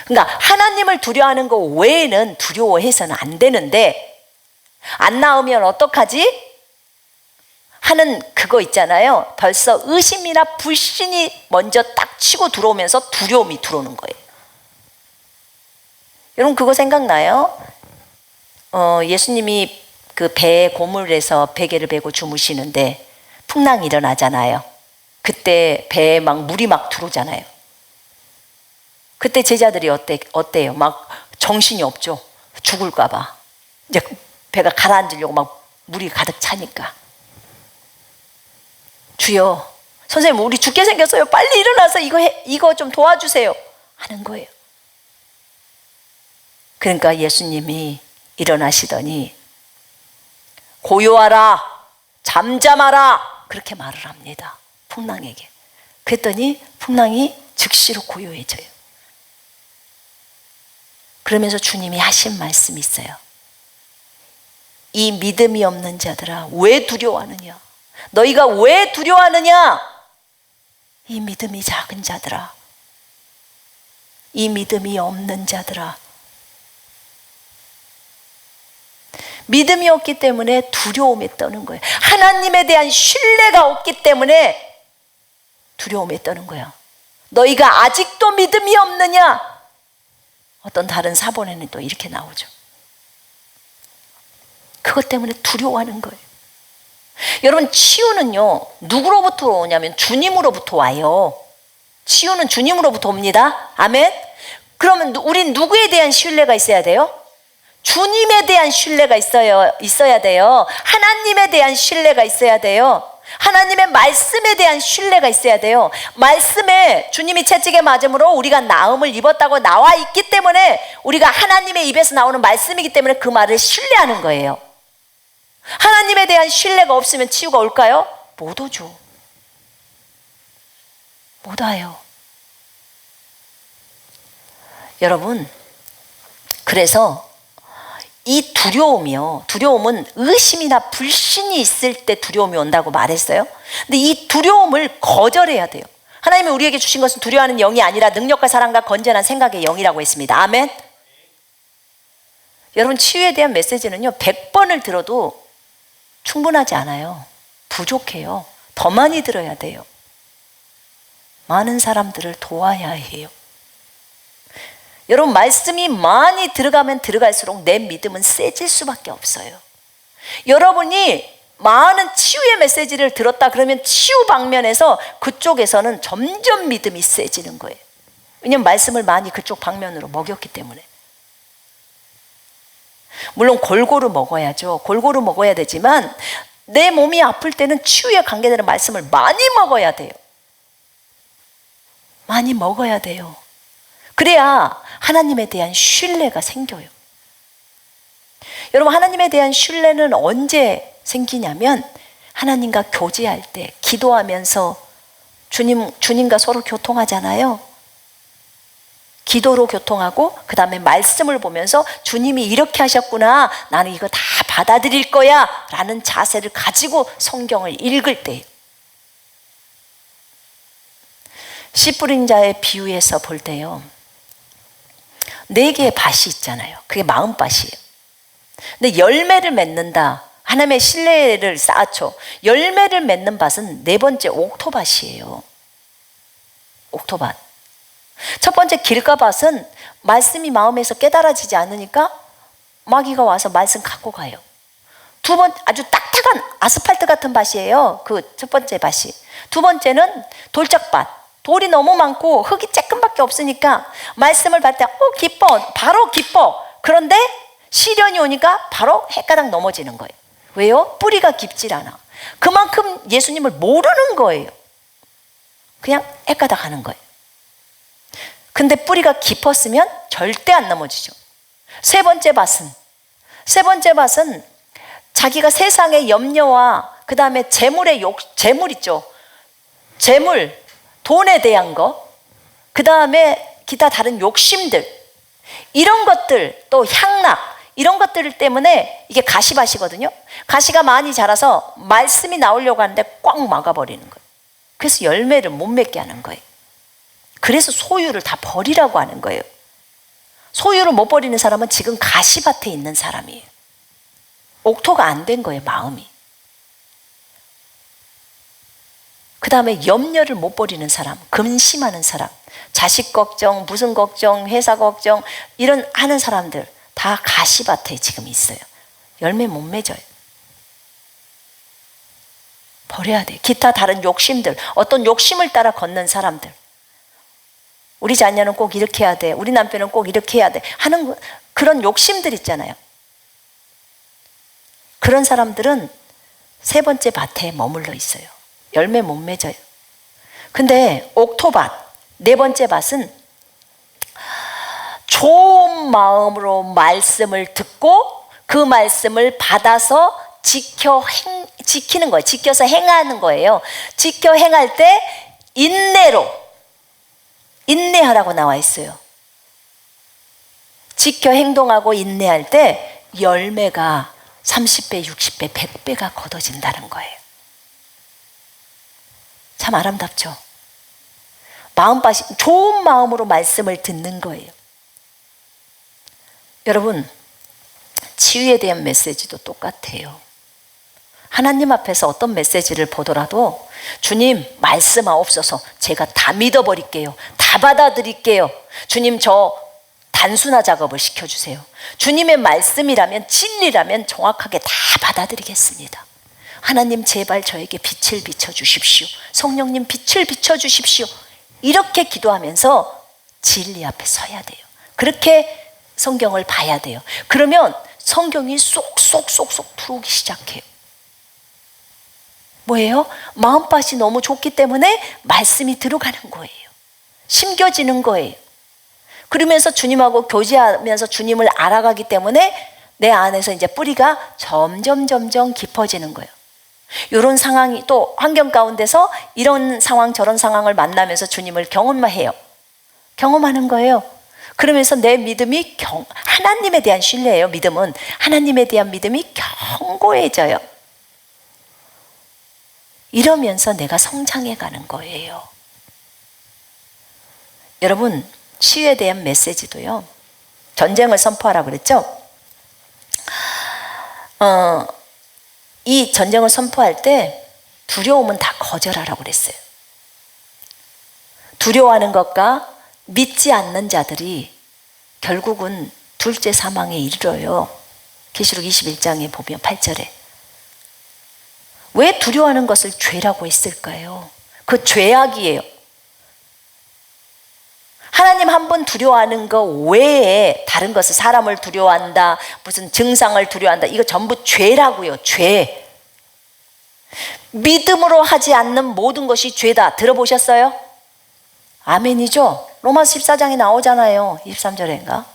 그러니까 하나님을 두려워하는 것 외에는 두려워해서는 안 되는데 안 나오면 어떡하지? 하는 그거 있잖아요. 벌써 의심이나 불신이 먼저 딱 치고 들어오면서 두려움이 들어오는 거예요. 여러분 그거 생각나요? 예수님이 그 배에 고물에서 베개를 베고 주무시는데 풍랑이 일어나잖아요. 그때 배에 막 물이 막 들어오잖아요. 그때 제자들이 어때요? 막 정신이 없죠. 죽을까 봐. 이제 배가 가라앉으려고 막 물이 가득 차니까. 주여, 선생님 우리 죽게 생겼어요. 빨리 일어나서 이거 좀 도와주세요. 하는 거예요. 그러니까 예수님이 일어나시더니 고요하라, 잠잠하라 그렇게 말을 합니다. 풍랑에게. 그랬더니 풍랑이 즉시로 고요해져요. 그러면서 주님이 하신 말씀이 있어요. 이 믿음이 없는 자들아 왜 두려워하느냐? 너희가 왜 두려워하느냐? 이 믿음이 작은 자들아, 이 믿음이 없는 자들아. 믿음이 없기 때문에 두려움에 떠는 거예요. 하나님에 대한 신뢰가 없기 때문에 두려움에 떠는 거예요. 너희가 아직도 믿음이 없느냐? 어떤 다른 사본에는 또 이렇게 나오죠. 그것 때문에 두려워하는 거예요. 여러분 치유는요 누구로부터 오냐면 주님으로부터 와요. 치유는 주님으로부터 옵니다. 아멘. 그러면 우린 누구에 대한 신뢰가 있어야 돼요? 주님에 대한 신뢰가 있어야 돼요. 하나님에 대한 신뢰가 있어야 돼요. 하나님의 말씀에 대한 신뢰가 있어야 돼요. 말씀에 주님이 채찍에 맞음으로 우리가 나음을 입었다고 나와 있기 때문에 우리가 하나님의 입에서 나오는 말씀이기 때문에 그 말을 신뢰하는 거예요. 하나님에 대한 신뢰가 없으면 치유가 올까요? 못 오죠. 못 와요. 여러분, 그래서 이 두려움이요. 두려움은 의심이나 불신이 있을 때 두려움이 온다고 말했어요. 근데 이 두려움을 거절해야 돼요. 하나님이 우리에게 주신 것은 두려워하는 영이 아니라 능력과 사랑과 건전한 생각의 영이라고 했습니다. 아멘. 여러분 치유에 대한 메시지는요 100번을 들어도 충분하지 않아요. 부족해요. 더 많이 들어야 돼요. 많은 사람들을 도와야 해요. 여러분 말씀이 많이 들어가면 들어갈수록 내 믿음은 세질 수밖에 없어요. 여러분이 많은 치유의 메시지를 들었다 그러면 치유 방면에서 그쪽에서는 점점 믿음이 세지는 거예요. 왜냐하면 말씀을 많이 그쪽 방면으로 먹였기 때문에. 물론 골고루 먹어야죠. 골고루 먹어야 되지만 내 몸이 아플 때는 치유에 관계되는 말씀을 많이 먹어야 돼요. 많이 먹어야 돼요. 그래야 하나님에 대한 신뢰가 생겨요. 여러분 하나님에 대한 신뢰는 언제 생기냐면 하나님과 교제할 때 기도하면서 주님과 서로 교통하잖아요. 기도로 교통하고 그 다음에 말씀을 보면서 주님이 이렇게 하셨구나, 나는 이거 다 받아들일 거야 라는 자세를 가지고 성경을 읽을 때예요. 씨 뿌린 자의 비유에서 볼 때요 4개의 밭이 있잖아요. 그게 마음밭이에요. 근데 열매를 맺는다, 하나님의 신뢰를 쌓죠. 열매를 맺는 밭은 4번째 옥토밭이에요. 옥토밭. 첫 번째 길가밭은 말씀이 마음에서 깨달아지지 않으니까 마귀가 와서 말씀 갖고 가요. 두 번째 아주 딱딱한 아스팔트 같은 밭이에요. 그 첫 번째 밭이. 두 번째는 돌짝밭. 돌이 너무 많고 흙이 조금밖에 없으니까 말씀을 받을 때 기뻐, 바로 기뻐. 그런데 시련이 오니까 바로 헷가닥 넘어지는 거예요. 왜요? 뿌리가 깊질 않아. 그만큼 예수님을 모르는 거예요. 그냥 헷가닥 하는 거예요. 근데 뿌리가 깊었으면 절대 안 넘어지죠. 세 번째 밭은 자기가 세상의 염려와 그 다음에 재물 있죠. 재물, 돈에 대한 거, 그 다음에 기타 다른 욕심들, 이런 것들, 또 향락, 이런 것들 때문에 이게 가시밭이거든요. 가시가 많이 자라서 말씀이 나오려고 하는데 꽉 막아버리는 거예요. 그래서 열매를 못 맺게 하는 거예요. 그래서 소유를 다 버리라고 하는 거예요. 소유를 못 버리는 사람은 지금 가시밭에 있는 사람이에요. 옥토가 안 된 거예요, 마음이. 그 다음에 염려를 못 버리는 사람, 근심하는 사람, 자식 걱정, 무슨 걱정, 회사 걱정, 이런 하는 사람들 다 가시밭에 지금 있어요. 열매 못 맺어요. 버려야 돼. 기타 다른 욕심들, 어떤 욕심을 따라 걷는 사람들. 우리 자녀는 꼭 이렇게 해야 돼, 우리 남편은 꼭 이렇게 해야 돼 하는 그런 욕심들 있잖아요. 그런 사람들은 세 번째 밭에 머물러 있어요. 열매 못 맺어요. 근데 옥토밭, 네 번째 밭은 좋은 마음으로 말씀을 듣고 그 말씀을 받아서 지키는 거예요. 지켜서 행하는 거예요. 지켜 행할 때 인내하라고 나와 있어요. 지켜 행동하고 인내할 때 열매가 30배, 60배, 100배가 거둬진다는 거예요. 참 아름답죠? 좋은 마음으로 말씀을 듣는 거예요. 여러분, 치유에 대한 메시지도 똑같아요. 하나님 앞에서 어떤 메시지를 보더라도 주님 말씀하옵소서, 제가 다 믿어버릴게요. 다 받아들일게요. 주님 저 단순화 작업을 시켜주세요. 주님의 말씀이라면, 진리라면 정확하게 다 받아들이겠습니다. 하나님 제발 저에게 빛을 비춰주십시오. 성령님 빛을 비춰주십시오. 이렇게 기도하면서 진리 앞에 서야 돼요. 그렇게 성경을 봐야 돼요. 그러면 성경이 쏙쏙쏙쏙 들어오기 시작해요. 뭐예요? 마음밭이 너무 좋기 때문에 말씀이 들어가는 거예요. 심겨지는 거예요. 그러면서 주님하고 교제하면서 주님을 알아가기 때문에 내 안에서 이제 뿌리가 점점 깊어지는 거예요. 이런 상황이 또 환경 가운데서 이런 상황 저런 상황을 만나면서 주님을 경험하는 거예요. 그러면서 내 믿음이 하나님에 대한 신뢰예요. 믿음은 하나님에 대한 믿음이 견고해져요. 이러면서 내가 성장해 가는 거예요. 여러분, 치유에 대한 메시지도요, 전쟁을 선포하라고 그랬죠? 이 전쟁을 선포할 때 두려움은 다 거절하라고 그랬어요. 두려워하는 것과 믿지 않는 자들이 결국은 둘째 사망에 이르러요. 계시록 21장에 보면 8절에. 왜 두려워하는 것을 죄라고 했을까요? 그 죄악이에요. 하나님 한 번 두려워하는 거 외에 다른 것을, 사람을 두려워한다, 무슨 증상을 두려워한다, 이거 전부 죄라고요. 죄. 믿음으로 하지 않는 모든 것이 죄다. 들어보셨어요? 아멘이죠? 로마서 14장에 나오잖아요. 23절인가?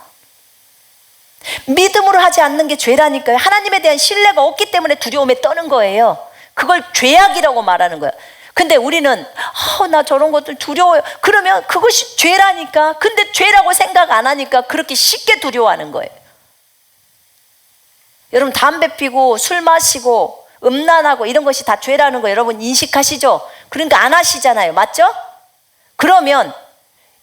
믿음으로 하지 않는 게 죄라니까요. 하나님에 대한 신뢰가 없기 때문에 두려움에 떠는 거예요. 그걸 죄악이라고 말하는 거예요. 근데 우리는 나 저런 것들 두려워요. 그러면 그것이 죄라니까. 근데 죄라고 생각 안 하니까 그렇게 쉽게 두려워하는 거예요. 여러분, 담배 피고 술 마시고 음란하고 이런 것이 다 죄라는 거 여러분 인식하시죠? 그러니까 안 하시잖아요. 맞죠? 그러면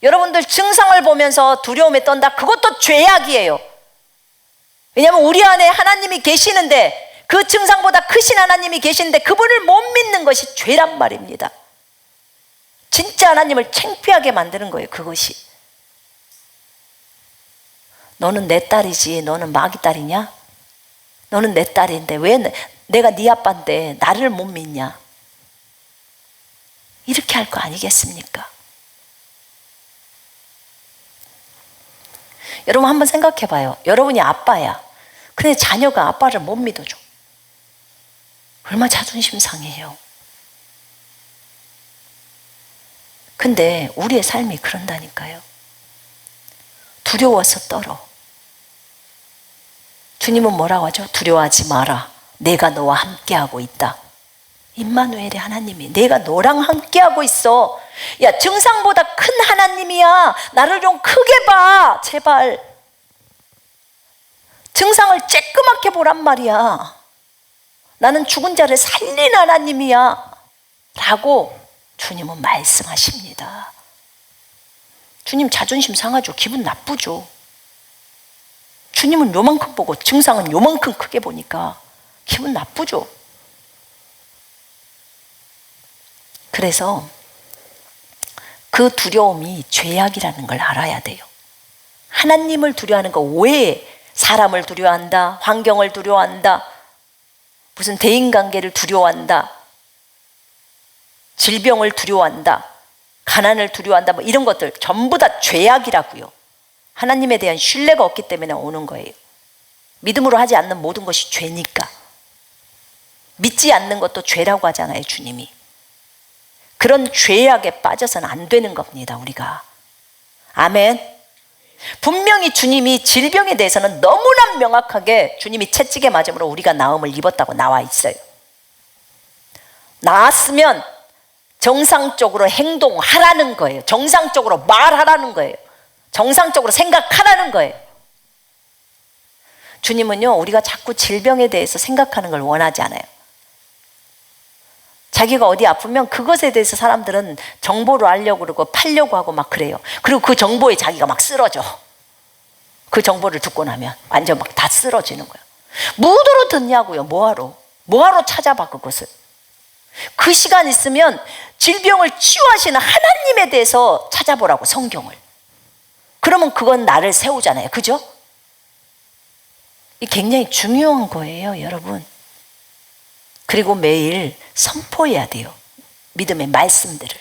여러분들 증상을 보면서 두려움에 떤다. 그것도 죄악이에요. 왜냐하면 우리 안에 하나님이 계시는데, 그 증상보다 크신 하나님이 계신데 그분을 못 믿는 것이 죄란 말입니다. 진짜 하나님을 창피하게 만드는 거예요. 그것이. 너는 내 딸이지 너는 마귀 딸이냐? 너는 내 딸인데 왜 내가 네 아빠인데 나를 못 믿냐? 이렇게 할 거 아니겠습니까? 여러분 한번 생각해 봐요. 여러분이 아빠야. 근데 자녀가 아빠를 못 믿어줘. 얼마나 자존심 상해요. 근데 우리의 삶이 그런다니까요. 두려워서 떨어. 주님은 뭐라고 하죠? 두려워하지 마라. 내가 너와 함께하고 있다. 임마누엘의 하나님이 내가 너랑 함께하고 있어. 야, 증상보다 큰 하나님이야. 나를 좀 크게 봐, 제발. 증상을 쬐끄맣게 보란 말이야. 나는 죽은 자를 살린 하나님이야 라고 주님은 말씀하십니다. 주님 자존심 상하죠. 기분 나쁘죠. 주님은 요만큼 보고 증상은 요만큼 크게 보니까 기분 나쁘죠. 그래서 그 두려움이 죄악이라는 걸 알아야 돼요. 하나님을 두려워하는 거 왜 사람을 두려워한다, 환경을 두려워한다, 무슨 대인관계를 두려워한다, 질병을 두려워한다, 가난을 두려워한다, 뭐 이런 것들 전부 다 죄악이라고요. 하나님에 대한 신뢰가 없기 때문에 오는 거예요. 믿음으로 하지 않는 모든 것이 죄니까. 믿지 않는 것도 죄라고 하잖아요, 주님이. 그런 죄악에 빠져서는 안 되는 겁니다, 우리가. 아멘. 분명히 주님이 질병에 대해서는 너무나 명확하게 주님이 채찍에 맞음으로 우리가 나음을 입었다고 나와 있어요. 나았으면 정상적으로 행동하라는 거예요. 정상적으로 말하라는 거예요. 정상적으로 생각하라는 거예요. 주님은요, 우리가 자꾸 질병에 대해서 생각하는 걸 원하지 않아요. 자기가 어디 아프면 그것에 대해서 사람들은 정보를 알려고 그러고 팔려고 하고 막 그래요. 그리고 그 정보에 자기가 막 쓰러져. 그 정보를 듣고 나면 완전 막 다 쓰러지는 거예요. 무도로 듣냐고요. 뭐하러 찾아봐 그것을. 그 시간 있으면 질병을 치유하시는 하나님에 대해서 찾아보라고, 성경을. 그러면 그건 나를 세우잖아요. 그죠? 이게 굉장히 중요한 거예요, 여러분. 그리고 매일 선포해야 돼요. 믿음의 말씀들을.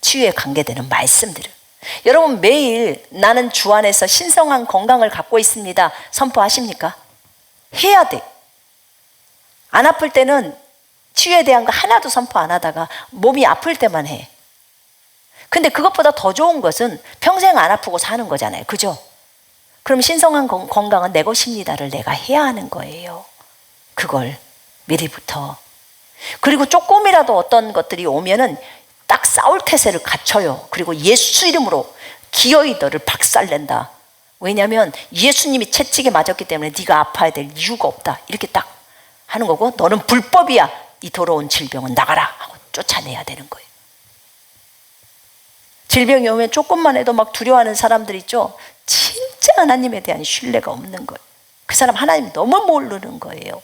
치유에 관계되는 말씀들을. 여러분 매일 나는 주 안에서 신성한 건강을 갖고 있습니다. 선포하십니까? 해야 돼. 안 아플 때는 치유에 대한 거 하나도 선포 안 하다가 몸이 아플 때만 해. 근데 그것보다 더 좋은 것은 평생 안 아프고 사는 거잖아요. 그죠? 그럼 신성한 건강은 내 것입니다를 내가 해야 하는 거예요. 그걸 미리부터. 그리고 조금이라도 어떤 것들이 오면은 딱 싸울 태세를 갖춰요. 그리고 예수 이름으로 기어이 너를 박살낸다. 왜냐하면 예수님이 채찍에 맞았기 때문에 네가 아파야 될 이유가 없다. 이렇게 딱 하는 거고, 너는 불법이야. 이 더러운 질병은 나가라 하고 쫓아내야 되는 거예요. 질병이 오면 조금만 해도 막 두려워하는 사람들 있죠. 진짜 하나님에 대한 신뢰가 없는 거예요. 그 사람 하나님 너무 모르는 거예요.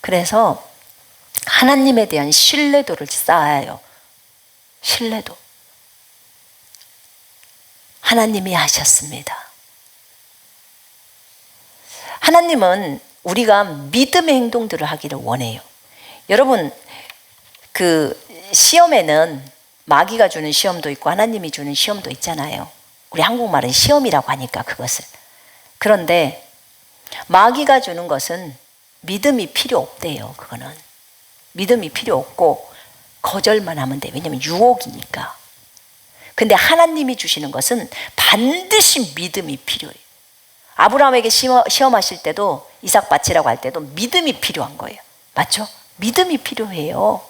그래서 하나님에 대한 신뢰도를 쌓아요. 신뢰도. 하나님이 하셨습니다. 하나님은 우리가 믿음의 행동들을 하기를 원해요. 여러분, 그 시험에는 마귀가 주는 시험도 있고 하나님이 주는 시험도 있잖아요. 우리 한국말은 시험이라고 하니까 그것을. 그런데 마귀가 주는 것은 믿음이 필요 없대요. 그거는 믿음이 필요 없고 거절만 하면 돼. 왜냐면 유혹이니까. 근데 하나님이 주시는 것은 반드시 믿음이 필요해요. 아브라함에게 시험하실 때도, 이삭 바치라고 할 때도 믿음이 필요한 거예요. 맞죠? 믿음이 필요해요.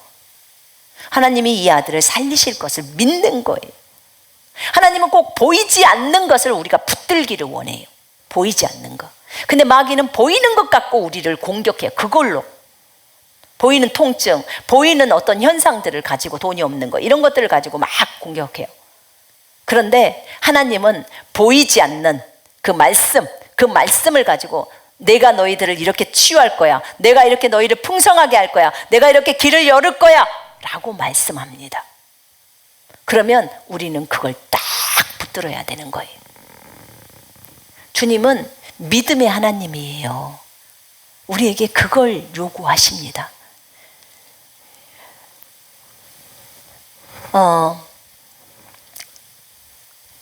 하나님이 이 아들을 살리실 것을 믿는 거예요. 하나님은 꼭 보이지 않는 것을 우리가 붙들기를 원해요. 보이지 않는 것. 근데 마귀는 보이는 것 갖고 우리를 공격해요. 그걸로. 보이는 통증, 보이는 어떤 현상들을 가지고, 돈이 없는 거, 이런 것들을 가지고 막 공격해요. 그런데 하나님은 보이지 않는 그 말씀을 가지고 내가 너희들을 이렇게 치유할 거야. 내가 이렇게 너희를 풍성하게 할 거야. 내가 이렇게 길을 열을 거야. 라고 말씀합니다. 그러면 우리는 그걸 딱 붙들어야 되는 거예요. 주님은 믿음의 하나님이에요. 우리에게 그걸 요구하십니다.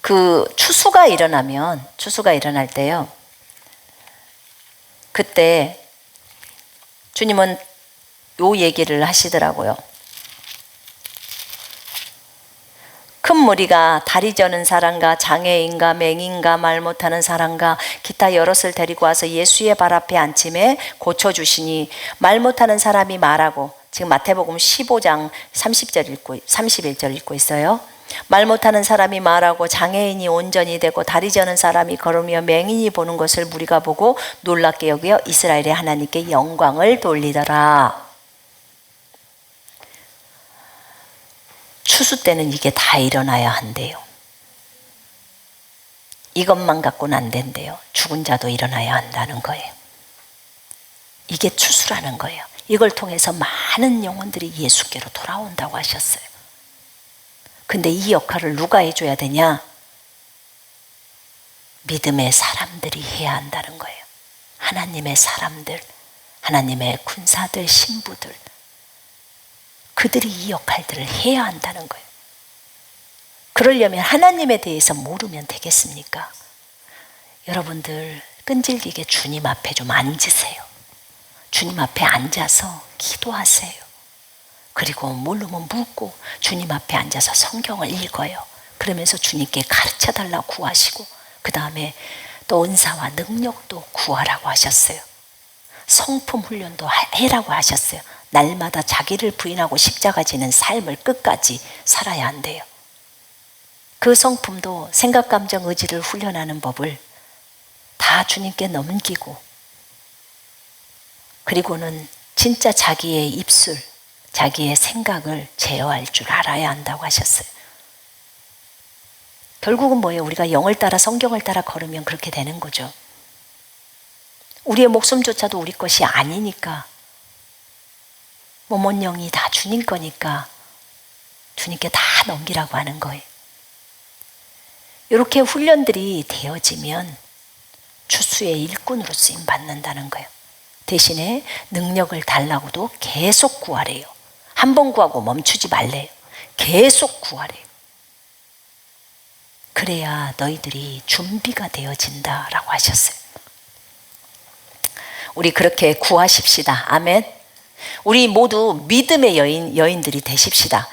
그 추수가 일어날 때요. 그때 주님은 요 얘기를 하시더라고요. 큰 무리가 다리 저는 사람과 장애인과 맹인과 말 못하는 사람과 기타 여럿을 데리고 와서 예수의 발 앞에 앉힘에 고쳐주시니 말 못하는 사람이 말하고, 지금 마태복음 15장 30절 읽고 31절 읽고 있어요. 말 못하는 사람이 말하고 장애인이 온전히 되고 다리 저는 사람이 걸으며 맹인이 보는 것을 무리가 보고 놀랍게 여겨 이스라엘의 하나님께 영광을 돌리더라. 추수 때는 이게 다 일어나야 한대요. 이것만 갖고는 안 된대요. 죽은 자도 일어나야 한다는 거예요. 이게 추수라는 거예요. 이걸 통해서 많은 영혼들이 예수께로 돌아온다고 하셨어요. 근데 이 역할을 누가 해줘야 되냐? 믿음의 사람들이 해야 한다는 거예요. 하나님의 사람들, 하나님의 군사들, 신부들, 그들이 이 역할들을 해야 한다는 거예요. 그러려면 하나님에 대해서 모르면 되겠습니까? 여러분들 끈질기게 주님 앞에 좀 앉으세요. 주님 앞에 앉아서 기도하세요. 그리고 모르면 묻고 주님 앞에 앉아서 성경을 읽어요. 그러면서 주님께 가르쳐달라고 구하시고, 그 다음에 또 은사와 능력도 구하라고 하셨어요. 성품 훈련도 해라고 하셨어요. 날마다 자기를 부인하고 십자가 지는 삶을 끝까지 살아야 한대요. 그 성품도 생각, 감정, 의지를 훈련하는 법을 다 주님께 넘기고, 그리고는 진짜 자기의 입술, 자기의 생각을 제어할 줄 알아야 한다고 하셨어요. 결국은 뭐예요? 우리가 영을 따라 성경을 따라 걸으면 그렇게 되는 거죠. 우리의 목숨조차도 우리 것이 아니니까, 몸은 영이 다 주님 거니까 주님께 다 넘기라고 하는 거예요. 이렇게 훈련들이 되어지면 추수의 일꾼으로 쓰임 받는다는 거예요. 대신에 능력을 달라고도 계속 구하래요. 한 번 구하고 멈추지 말래요. 계속 구하래요. 그래야 너희들이 준비가 되어진다라고 하셨어요. 우리 그렇게 구하십시다. 아멘. 우리 모두 믿음의 여인들이 되십시다.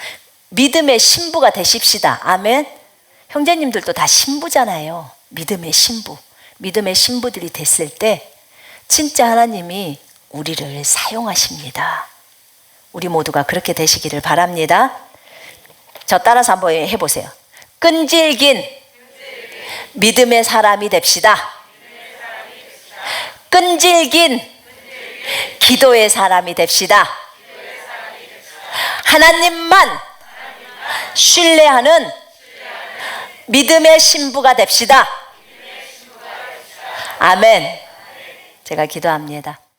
믿음의 신부가 되십시다. 아멘. 형제님들도 다 신부잖아요. 믿음의 신부. 믿음의 신부들이 됐을 때 진짜 하나님이 우리를 사용하십니다. 우리 모두가 그렇게 되시기를 바랍니다. 저 따라서 한번 해보세요. 끈질긴 믿음의 사람이 됩시다. 끈질긴 기도의 사람이 됩시다. 하나님만 신뢰하는 믿음의 신부가 됩시다. 아멘. 제가 기도합니다.